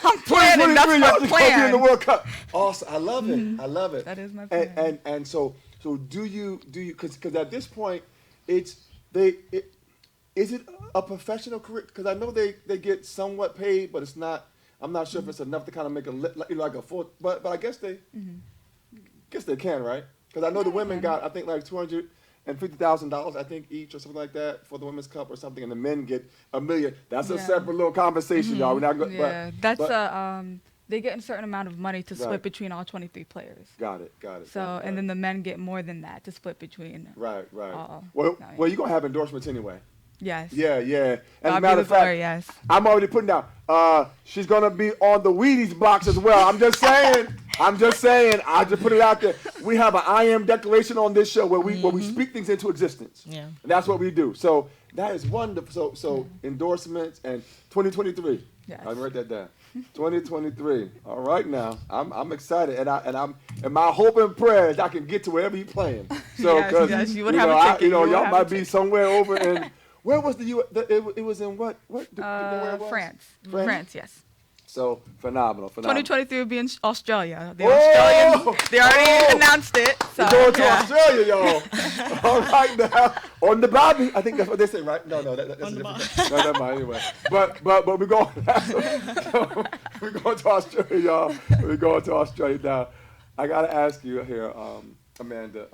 I'm planning. 2023, That's y'all my just gonna be in the plan. World Cup. Awesome. I love it. I love it. That is my And plan. and so do you because at this point is it a professional career? Because I know they get somewhat paid, but it's not. I'm not sure if it's enough to kind of make like a full. But I guess they can, right? Because I know the women got I think like $250,000 I think each or something like that for the women's cup or something, and the men get $1 million. That's a Yeah. separate little conversation, y'all. We're not go, Yeah, they get a certain amount of money to split Right. between all 23 players. Got it. So, got it. and then the men get more than that to split between. Right. Oh, Well, no, you're gonna have endorsements anyway. Yes. Yeah. As a God be matter the of fact, glory, yes. I'm already putting down. She's gonna be on the Wheaties box as well. I'm just saying. I just put it out there. We have an I am declaration on this show where we speak things into existence. Yeah. And that's what we do. So that is wonderful. So endorsements and 2023. Yes. I write that down. 2023. All right now. I'm excited and my hope and prayer is I can get to wherever you're playing. So Yes, 'cause, yes, you would you have know, a ticket. You would y'all have might a be ticket. somewhere over in where was the U? It was in what? Where it was? France. France? France, yes. So phenomenal. 2023 will be in Australia. The Oh! Australians, they already announced it. So, We're going to yeah. Australia, y'all. All right now, on the Bobby. I think that's what they say, right? No, that's On a the different thing. No, never mind. Anyway, but we're going. We're going to Australia, y'all. We're going to Australia now. I gotta ask you here, Amanda.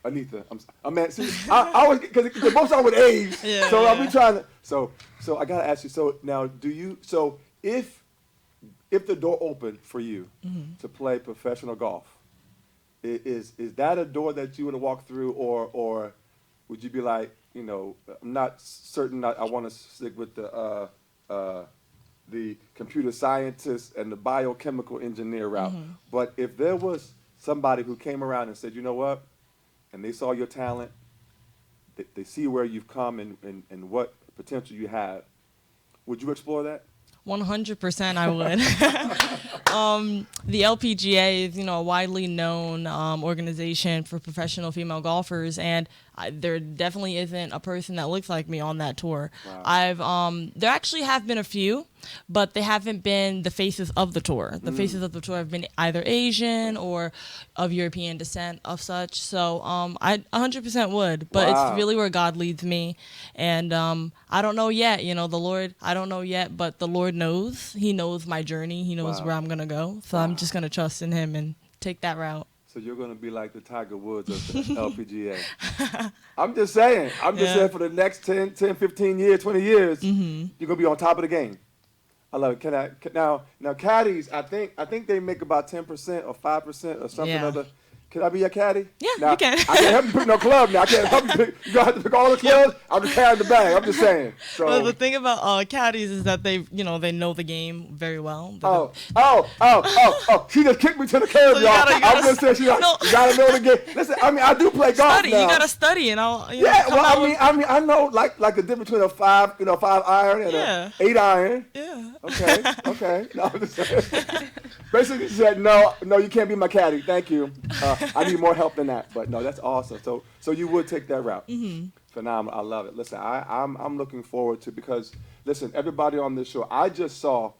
Anetha, Amanda. See, I was because they both start with A's. Yeah, so I'll be yeah. trying to. So I gotta ask you. So now, do you? So if the door opened for you to play professional golf, is that a door that you would have walked through, or would you be like, you know, I'm not certain I want to stick with the computer scientist and the biochemical engineer route. But if there was somebody who came around and said, you know what, and they saw your talent, they see where you've come and what potential you have, would you explore that? 100% I would. The LPGA is, a widely known organization for professional female golfers, and there definitely isn't a person that looks like me on that tour. Wow. There actually have been a few, but they haven't been the faces of the tour. The faces of the tour have been either Asian or of European descent of such. So I 100% would, but Wow. it's really where God leads me. And I don't know yet, the Lord, I don't know yet, but the Lord knows. He knows my journey. He knows Wow. where I'm going to go. So I'm just going to trust in him and take that route. So you're going to be like the Tiger Woods of the LPGA. I'm just saying. I'm just saying for the next 10, 15 years, 20 years, you're going to be on top of the game. I love it. Now caddies, I think they make about 10% or 5% or something Yeah. other. Can I be your caddy? Yeah, now, you can. I can't help you pick no club now. I can't help you pick. You're going to have to pick all the clubs. I'm just carrying the bag. I'm just saying. So. Well, the thing about caddies is that they know the game very well. She just kicked me to the curb, So you y'all. gotta I'm just saying, you gotta know the game. Listen, I mean, I do play golf Study. now. You gotta study, and I'll. Yeah, come well, out with- I know like the difference between a 5 iron and a 8 iron. Yeah. Okay. No, I'm just saying. Basically, she said, no, you can't be my caddy. Thank you. I need more help than that. But no, that's awesome. So you would take that route. Phenomenal. I love it. Listen, I'm looking forward to, because listen, everybody on this show, I just saw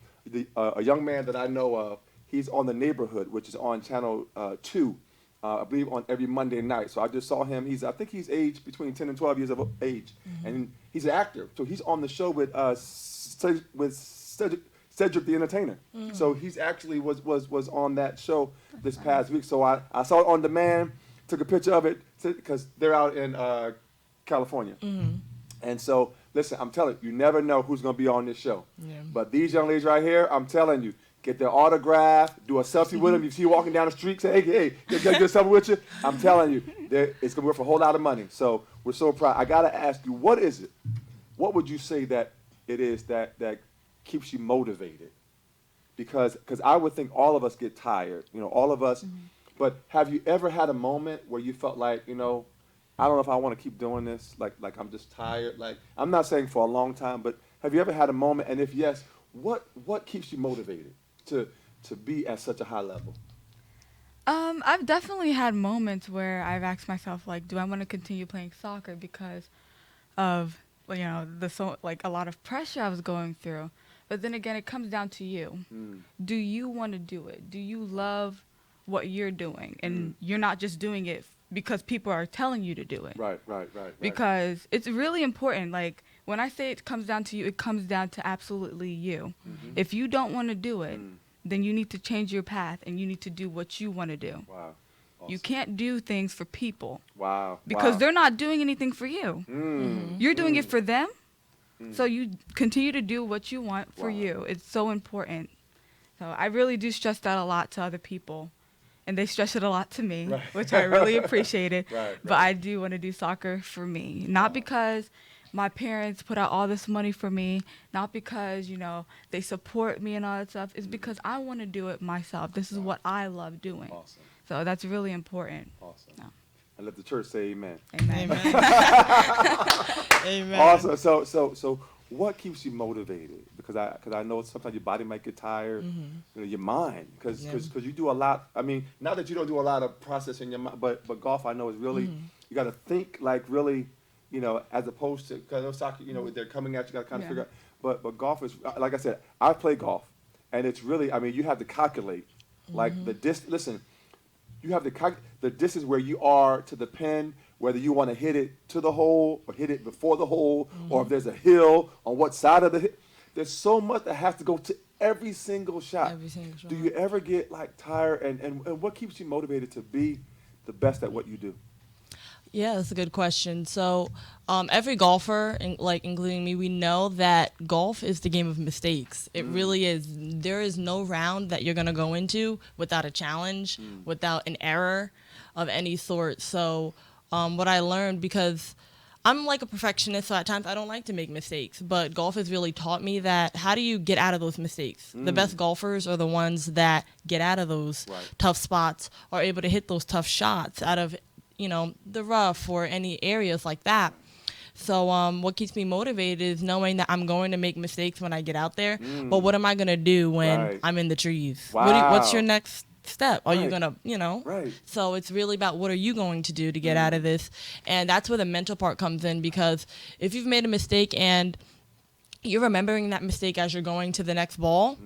a young man that I know of. He's on The Neighborhood, which is on Channel 2. I believe on every Monday night. So I just saw him. I think he's aged between 10 and 12 years of age, and he's an actor. So he's on the show with Cedric the Entertainer. So he's actually was on that show this past week. So I saw it on demand, took a picture of it because they're out in California. And so listen, I'm telling you, you never know who's going to be on this show. Yeah. But these young ladies right here, I'm telling you, get their autograph, do a selfie with them. You see you walking down the street, say, hey, get a selfie with you. I'm telling you, it's going to be worth a whole lot of money. So we're so proud. I got to ask you, what is it? What would you say that it is that keeps you motivated? Because I would think all of us get tired, all of us. But have you ever had a moment where you felt like, I don't know if I want to keep doing this, like I'm just tired? Like, I'm not saying for a long time, but have you ever had a moment? And if yes, what keeps you motivated to be at such a high level? I've definitely had moments where I've asked myself, like, do I want to continue playing soccer because of, a lot of pressure I was going through. But then again, it comes down to you. Do you want to do it? Do you love what you're doing? And you're not just doing it because people are telling you to do it. Right. Because it's really important. Like, when I say it comes down to you, it comes down to absolutely you. If you don't want to do it, then you need to change your path and you need to do what you want to do. Wow. Awesome. You can't do things for people. Wow. Because they're not doing anything for you. You're doing it for them. So you continue to do what you want for you. It's so important. So I really do stress that a lot to other people. And they stress it a lot to me, which I really appreciate it. But I do want to do soccer for me. Not because my parents put out all this money for me. Not because, they support me and all that stuff. It's because I want to do it myself. This is what I love doing. Awesome. So that's really important. Awesome. No. And let the church say amen. Amen. Amen. Awesome. So what keeps you motivated? Because I know sometimes your body might get tired, your mind, because you do a lot. I mean, not that you don't do a lot of processing your mind, but golf I know is really you got to think like really, as opposed to, because I know soccer, they're coming at you, got to kind of figure out. But golf is, like I said, I play golf, and it's really, I mean, you have to calculate like the distance. Listen, you have to calculate the distance where you are to the pin, whether you want to hit it to the hole or hit it before the hole, or if there's a hill on what side of the hill. There's so much that has to go to every single shot. Do you ever get like tired, and what keeps you motivated to be the best at what you do? Yeah, that's a good question. So every golfer, including me, we know that golf is the game of mistakes. It really is. There is no round that you're going to go into without a challenge, without an error of any sort. So what I learned, because I'm like a perfectionist, so at times I don't like to make mistakes. But golf has really taught me that how do you get out of those mistakes? The best golfers are the ones that get out of those tough spots, are able to hit those tough shots out of, the rough or any areas like that. So what keeps me motivated is knowing that I'm going to make mistakes when I get out there. But what am I going to do when I'm in the trees? Wow. What's your next step? Are you going to, Right. So it's really about what are you going to do to get out of this? And that's where the mental part comes in, because if you've made a mistake and you're remembering that mistake as you're going to the next ball,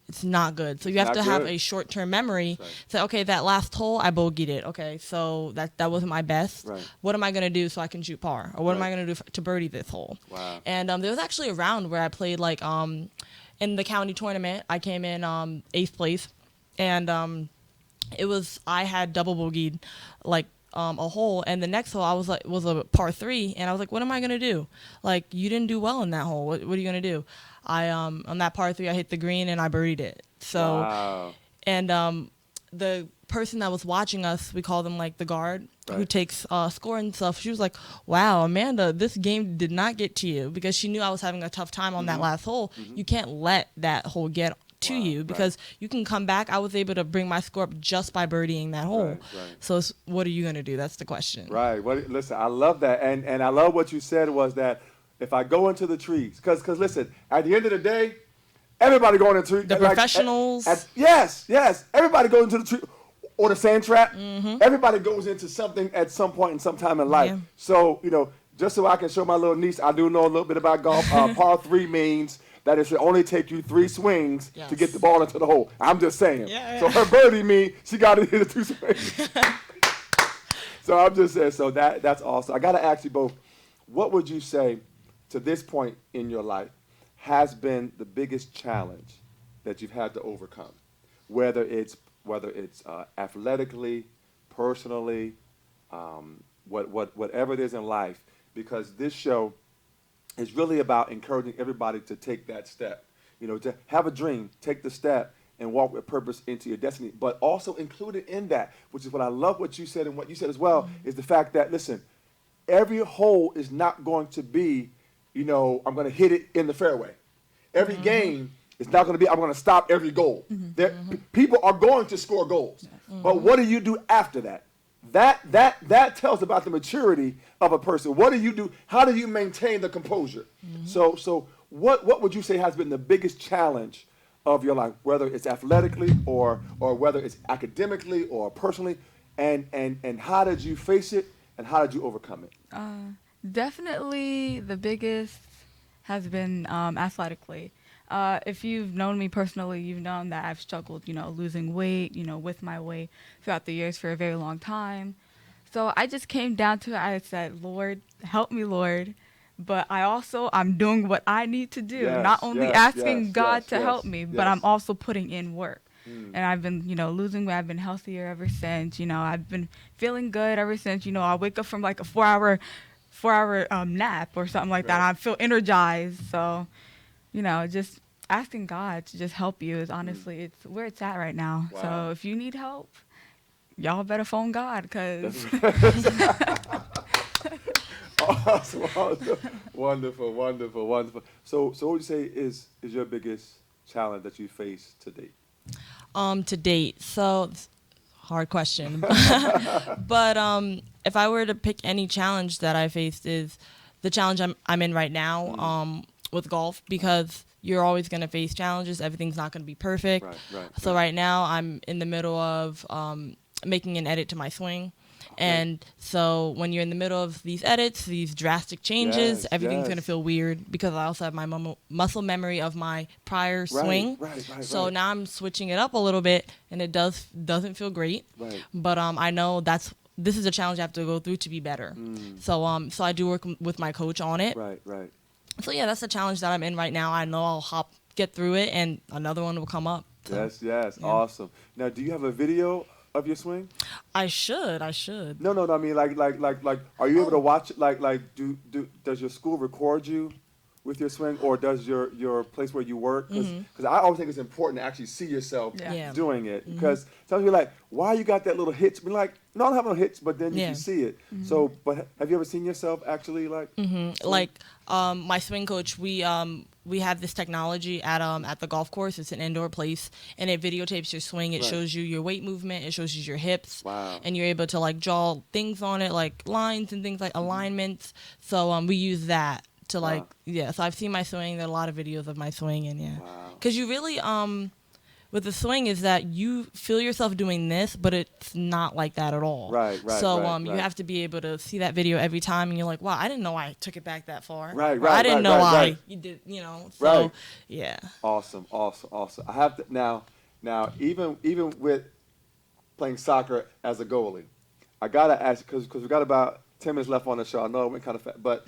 it's not good. So you have to have a short-term memory. Say, okay, that last hole, I bogeyed it. Okay, so that wasn't my best. Right. What am I going to do so I can shoot par? Or what am I going to do to birdie this hole? Wow. And there was actually a round where I played, like, in the county tournament. I came in 8th place. And I had double bogeyed, like, a hole, and the next hole was a par 3, and I was like, what am I gonna do? Like, you didn't do well in that hole. What are you gonna do? I on that par 3, I hit the green and I birdied it. So, wow. and the person that was watching us, we call them like the guard who takes score and stuff. She was like, wow, Amanda, this game did not get to you, because she knew I was having a tough time on that last hole. You can't let that hole get to you, because you can come back. I was able to bring my score up just by birdieing that hole. Right. So what are you going to do? That's the question. Right. Well, listen, I love that. And I love what you said was that if I go into the trees, because listen, at the end of the day, everybody going into The professionals. Yes. Everybody goes into the tree or the sand trap. Everybody goes into something at some point in some time in life. Yeah. So, just so I can show my little niece, I do know a little bit about golf. Par 3 means that it should only take you 3 swings to get the ball into the hole. I'm just saying. Yeah. So her birdie means she got to hit it 2 swings. So I'm just saying. So that's awesome. I got to ask you both, what would you say to this point in your life has been the biggest challenge that you've had to overcome? Whether it's athletically, personally, whatever it is in life, because this show is really about encouraging everybody to take that step, to have a dream, take the step, and walk with purpose into your destiny. But also included in that, which is what I love what you said and what you said as well, is the fact that, listen, every hole is not going to be, I'm going to hit it in the fairway. Every game is not going to be, I'm going to stop every goal. People are going to score goals. But what do you do after that? That tells about the maturity of a person. What do you do? How do you maintain the composure? So what would you say has been the biggest challenge of your life, whether it's athletically or whether it's academically or personally, and how did you face it and how did you overcome it? Definitely the biggest has been athletically. If you've known me personally, you've known that I've struggled, losing weight, with my weight throughout the years for a very long time. So I just came down to it. I said, Lord, help me, Lord. But I'm doing what I need to do. Not only asking God to help me, but I'm also putting in work. And I've been, losing weight. I've been healthier ever since. I've been feeling good ever since. I wake up from like a 4-hour nap or something like that. And I feel energized. So, just asking God to just help you is honestly, it's where it's at right now. Wow. So if you need help, y'all better phone God, because Awesome. Wonderful. So what would you say is your biggest challenge that you face to date? To date, so hard question. But if I were to pick any challenge that I faced, is the challenge I'm in right now with golf, because you're always going to face challenges. Everything's not going to be perfect. So right now I'm in the middle of making an edit to my swing. And so when you're in the middle of these edits, these drastic changes, everything's going to feel weird, because I also have my muscle memory of my prior swing. So now I'm switching it up a little bit, and it doesn't feel great. But I know this is a challenge I have to go through to be better. So I do work with my coach on it. So yeah, that's the challenge that I'm in right now. I know I'll get through it, and another one will come up. So, Yes. Awesome. Now, do you have a video of your swing? I should. No. I mean, like, are you able to watch it? Like, does your school record you with your swing, or does your place where you work? Because I always think it's important to actually see yourself Yeah. doing it. Because sometimes you're like, why you got that little hitch? Be like, no, I don't have no hitch, but then you Yeah. can see it. So, but have you ever seen yourself actually like? Like my swing coach, we have this technology at the golf course. It's an indoor place, and it videotapes your swing. It Right. shows you your weight movement. It shows you your hips. Wow. And you're able to like draw things on it, like lines and things like alignments. So we use that to like So I've seen my swing. There are a lot of videos of my swing, and Wow. because you really with the swing is that you feel yourself doing this, but it's not like that at all. Right. So right, you right. have to be able to see that video every time, and you're like, wow, I didn't know I took it back that far. Right, Or right, I didn't right, know right. you did, So Right. yeah. Awesome. I have to now. Even with playing soccer as a goalie, I gotta ask because we got about 10 minutes left on the show. I know it went kind of fast, but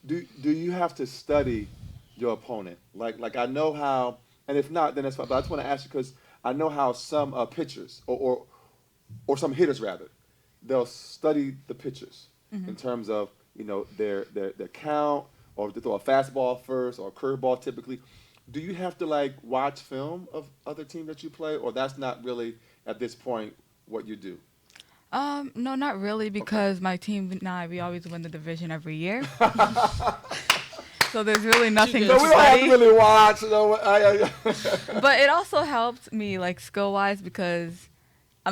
do you have to study your opponent? Like I know how, and if not, then that's fine. But I just want to ask you because I know how some pitchers or some hitters rather, they'll study the pitchers in terms of their count, or if they throw a fastball first or a curveball typically. Do you have to like watch film of other teams that you play, or that's not really at this point what you do? No, not really, because my team and we always win the division every year. So there's really nothing So to So we don't have to study. really watch. But it also helped me like skill wise because I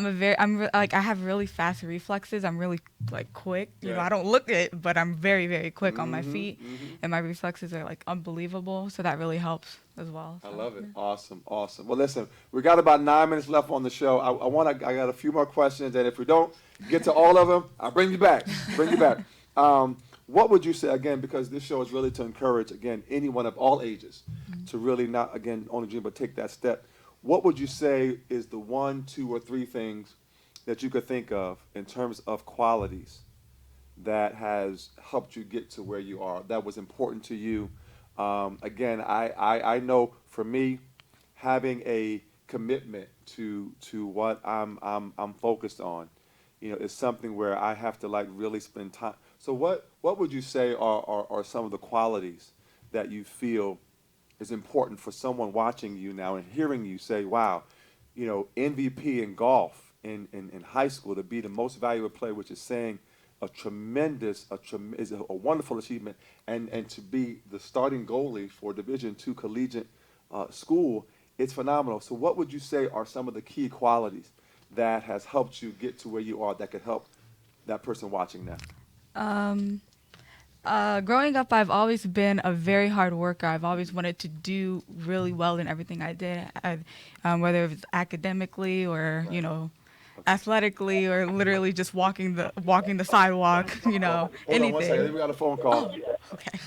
have really fast reflexes. I'm really like quick. Yeah. I don't look it, but I'm very, very quick on my feet, and my reflexes are like unbelievable. So that really helps as well. I So, love it. Awesome. Well, listen, we got about 9 minutes left on the show. I got a few more questions, and if we don't get to all of them, I'll bring you back. What would you say again? Because this show is really to encourage again anyone of all ages to really not again only dream but take that step. What would you say is the 1, 2, or 3 things that you could think of in terms of qualities that has helped you get to where you are, that was important to you? Again, I know for me, having a commitment to what I'm focused on, is something where I have to like really spend time. So what would you say are some of the qualities that you feel is important for someone watching you now and hearing you say, wow, MVP in golf in high school to be the most valuable player, which is saying is a wonderful achievement, and to be the starting goalie for Division II collegiate school, it's phenomenal. So what would you say are some of the key qualities that has helped you get to where you are that could help that person watching now? Growing up, I've always been a very hard worker. I've always wanted to do really well in everything I did, whether it's academically or athletically or literally just walking the sidewalk. Hold on one second. Anything. We got a phone call. Okay.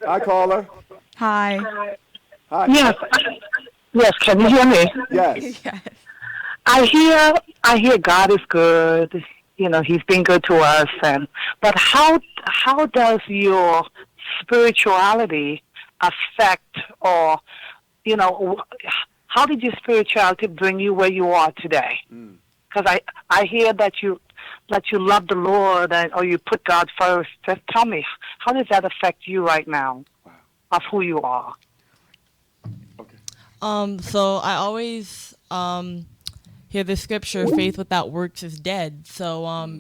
Hi, caller. Hi. Hi. Yes, can you hear me? Yes. Yes. I hear God is good. He's been good to us, but how does your spirituality affect, or how did your spirituality bring you where you are today? Because I hear that you love the Lord, or you put God first. Just tell me, how does that affect you right now, of who you are? Okay. So I always hear the scripture, faith without works is dead. So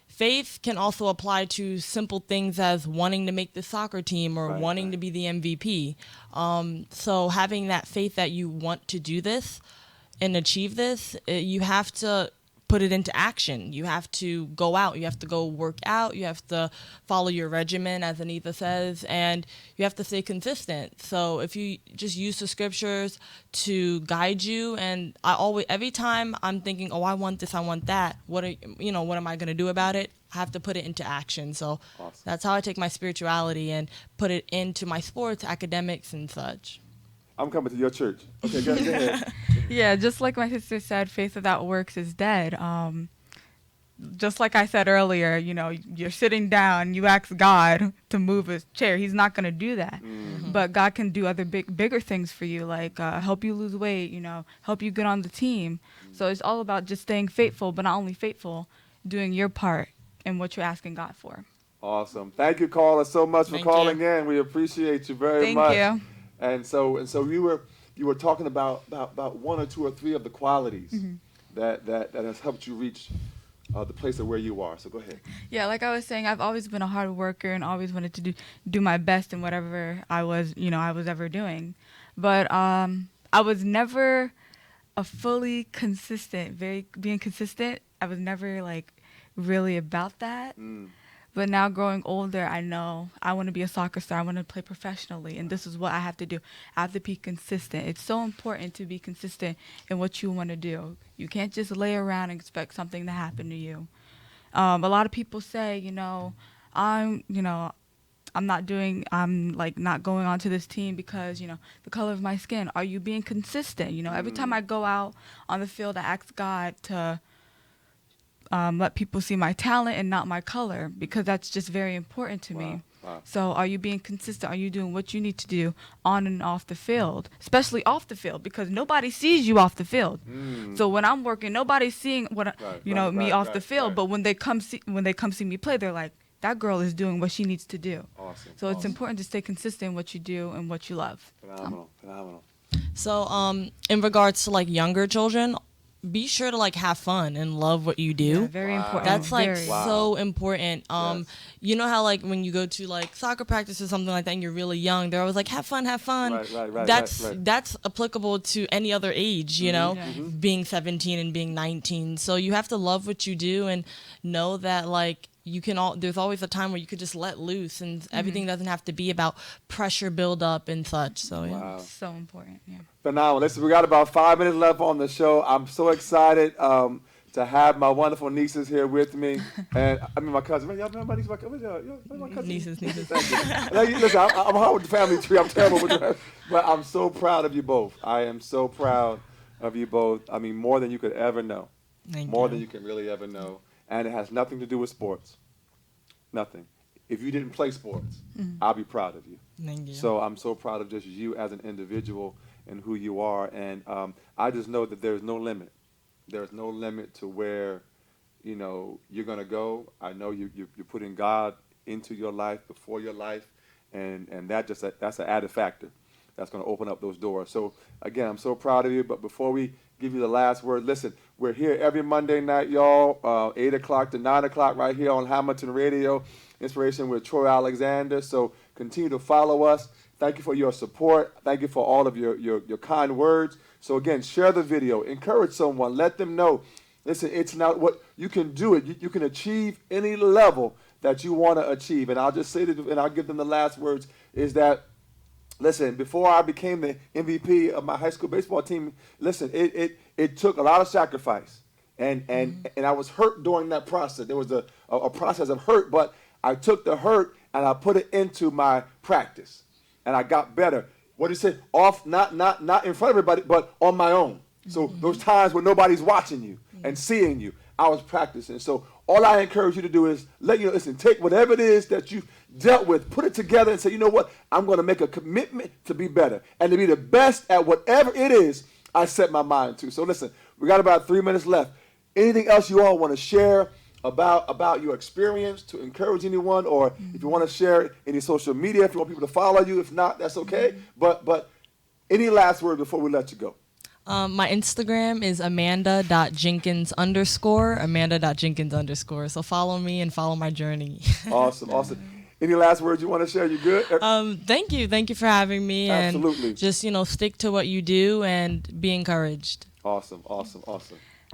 faith can also apply to simple things as wanting to make the soccer team or wanting to be the MVP. So having that faith that you want to do this and achieve this, you have to put it into action. You have to go out. You have to go work out. You have to follow your regimen, as ANETHA says, and you have to stay consistent. So if you just use the scriptures to guide you, and every time I'm thinking, oh, I want this, I want that, what am I going to do about it? I have to put it into action. So That's how I take my spirituality and put it into my sports, academics, and such. I'm coming to your church. Okay, go ahead. Yeah, just like my sister said, faith without works is dead. Just like I said earlier, you're sitting down, you ask God to move his chair. He's not going to do that. But God can do other bigger things for you, like help you lose weight, help you get on the team. So it's all about just staying faithful, but not only faithful, doing your part in what you're asking God for. Awesome. Thank you, caller, so much for Thank calling you. in. We appreciate you very much. Thank you. And so you were talking about one or two or three of the qualities that has helped you reach the place of where you are. So go ahead. Yeah, like I was saying, I've always been a hard worker and always wanted to do my best in whatever I was ever doing. But I was never a fully consistent, being consistent. I was never like really about that. But now growing older, I know I want to be a soccer star. I want to play professionally, and this is what I have to do. I have to be consistent. It's so important to be consistent in what you want to do. You can't just lay around and expect something to happen to you. A lot of people say, I'm not going on to this team because, the color of my skin. Are you being consistent? Every time I go out on the field, I ask God to let people see my talent and not my color, because that's just very important to me. Wow. So are you being consistent? Are you doing what you need to do on and off the field, especially off the field, because nobody sees you off the field. So when I'm working, nobody's seeing me off the field. But when they come see me play, they're like, that girl is doing what she needs to do. Awesome. So it's important to stay consistent in what you do and what you love. Phenomenal. So in regards to like younger children, be sure to like have fun and love what you do. Yeah, very important. That's like Very. so important. Yes. You know how like when you go to like soccer practice or something like that and you're really young, they're always like, have fun. Right. That's applicable to any other age, being 17 and being 19. So you have to love what you do and know that like there's always a time where you could just let loose and everything doesn't have to be about pressure build up and such. So yeah. Wow. So important. Yeah. Phenomenal. Listen, we got about 5 minutes left on the show. I'm so excited to have my wonderful nieces here with me. And I mean, my cousin. Y'all remember my niece? My cousin? Nieces. Listen, I'm hard with the family tree. I'm terrible with that. But I'm so proud of you both. I am so proud of you both. I mean, more than you could ever know. More than you can really ever know. And it has nothing to do with sports. Nothing. If you didn't play sports, I'll be proud of you. Thank you. So I'm so proud of just you as an individual and who you are. And I just know that there's no limit. There's no limit to where, you're going to go. I know you're putting God into your life, before your life. And that's an added factor that's going to open up those doors. So, again, I'm so proud of you. But before we give you the last word, listen, we're here every Monday night, y'all, 8 o'clock to 9 o'clock right here on Hamilton Radio, Inspiration with Troy Alexander. So continue to follow us. Thank you for your support. Thank you for all of your kind words. So, again, share the video. Encourage someone. Let them know. Listen, it's not what you can do it. You can achieve any level that you want to achieve. And I'll just say this, and I'll give them the last words, is that, listen, before I became the MVP of my high school baseball team, listen, it took a lot of sacrifice. And I was hurt during that process. There was a process of hurt, but I took the hurt and I put it into my practice. And I got better. What do you say? Off, not in front of everybody, but on my own. So those times when nobody's watching you and seeing you, I was practicing. So all I encourage you to do is listen, take whatever it is that you've dealt with, put it together and say, you know what? I'm going to make a commitment to be better and to be the best at whatever it is I set my mind to. So listen, we got about 3 minutes left. Anything else you all want to share about your experience to encourage anyone, or if you want to share any social media, if you want people to follow you, if not, that's okay. But any last word before we let you go? My Instagram is amanda.jenkins_, amanda.jenkins_. So follow me and follow my journey. Awesome. Any last words you want to share? You good? Thank you for having me. Absolutely. And just, stick to what you do and be encouraged. Awesome.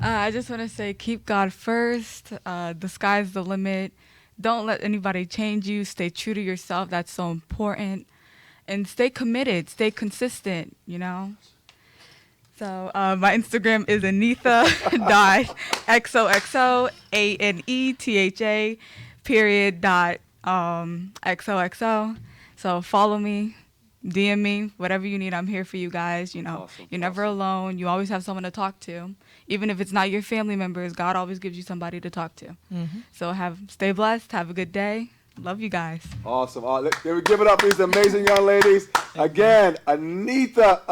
I just want to say, keep God first. The sky's the limit. Don't let anybody change you. Stay true to yourself. That's so important. And stay committed. Stay consistent, So my Instagram is ANETHA.XOXO, ANETHA.XOXO. So follow me, DM me, whatever you need. I'm here for you guys. Awesome. You're never alone. You always have someone to talk to. Even if it's not your family members, God always gives you somebody to talk to. So stay blessed. Have a good day. Love you guys. Awesome. Can we give it up for these amazing young ladies? Again, Anetha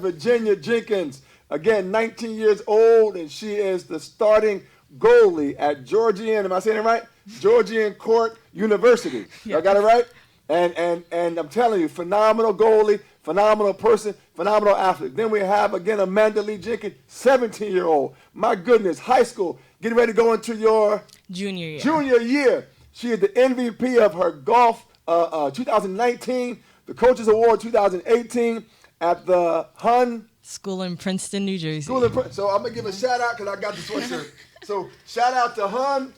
Virginia Jenkins. Again, 19 years old, and she is the starting goalie at Georgian. Am I saying it right? Georgian Court University. I got it right? And I'm telling you, phenomenal goalie, phenomenal person, phenomenal athlete. Then we have, again, Amanda Lee Jenkins, 17-year-old. My goodness, high school, getting ready to go into your junior year. She is the MVP of her golf 2019, the Coaches Award 2018 at the Hun School in Princeton, New Jersey. So I'm going to give a shout out because I got the sweatshirt. So shout out to Hun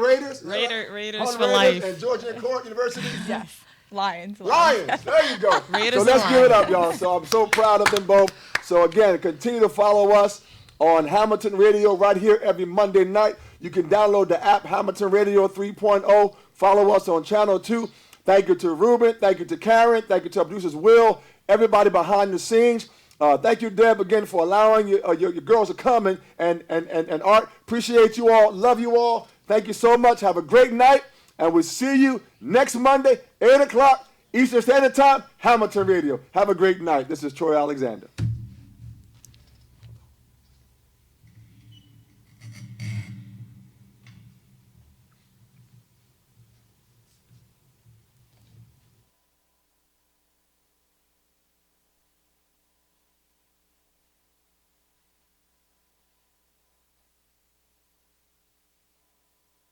Raiders. Raiders Hun for life. And Georgian Court University. Yes. Lions. There you go. Raiders So let's and give it Lions. up, y'all. So I'm so proud of them both. So again, continue to follow us on Hamilton Radio right here every Monday night. You can download the app Hamilton Radio 3.0. Follow us on Channel 2. Thank you to Ruben. Thank you to Karen. Thank you to our producers Will. Everybody behind the scenes. Thank you, Deb, again for allowing your girls to come and Art. Appreciate you all. Love you all. Thank you so much. Have a great night. And we'll see you next Monday, 8 o'clock Eastern Standard Time, Hamilton Radio. Have a great night. This is Troy Alexander.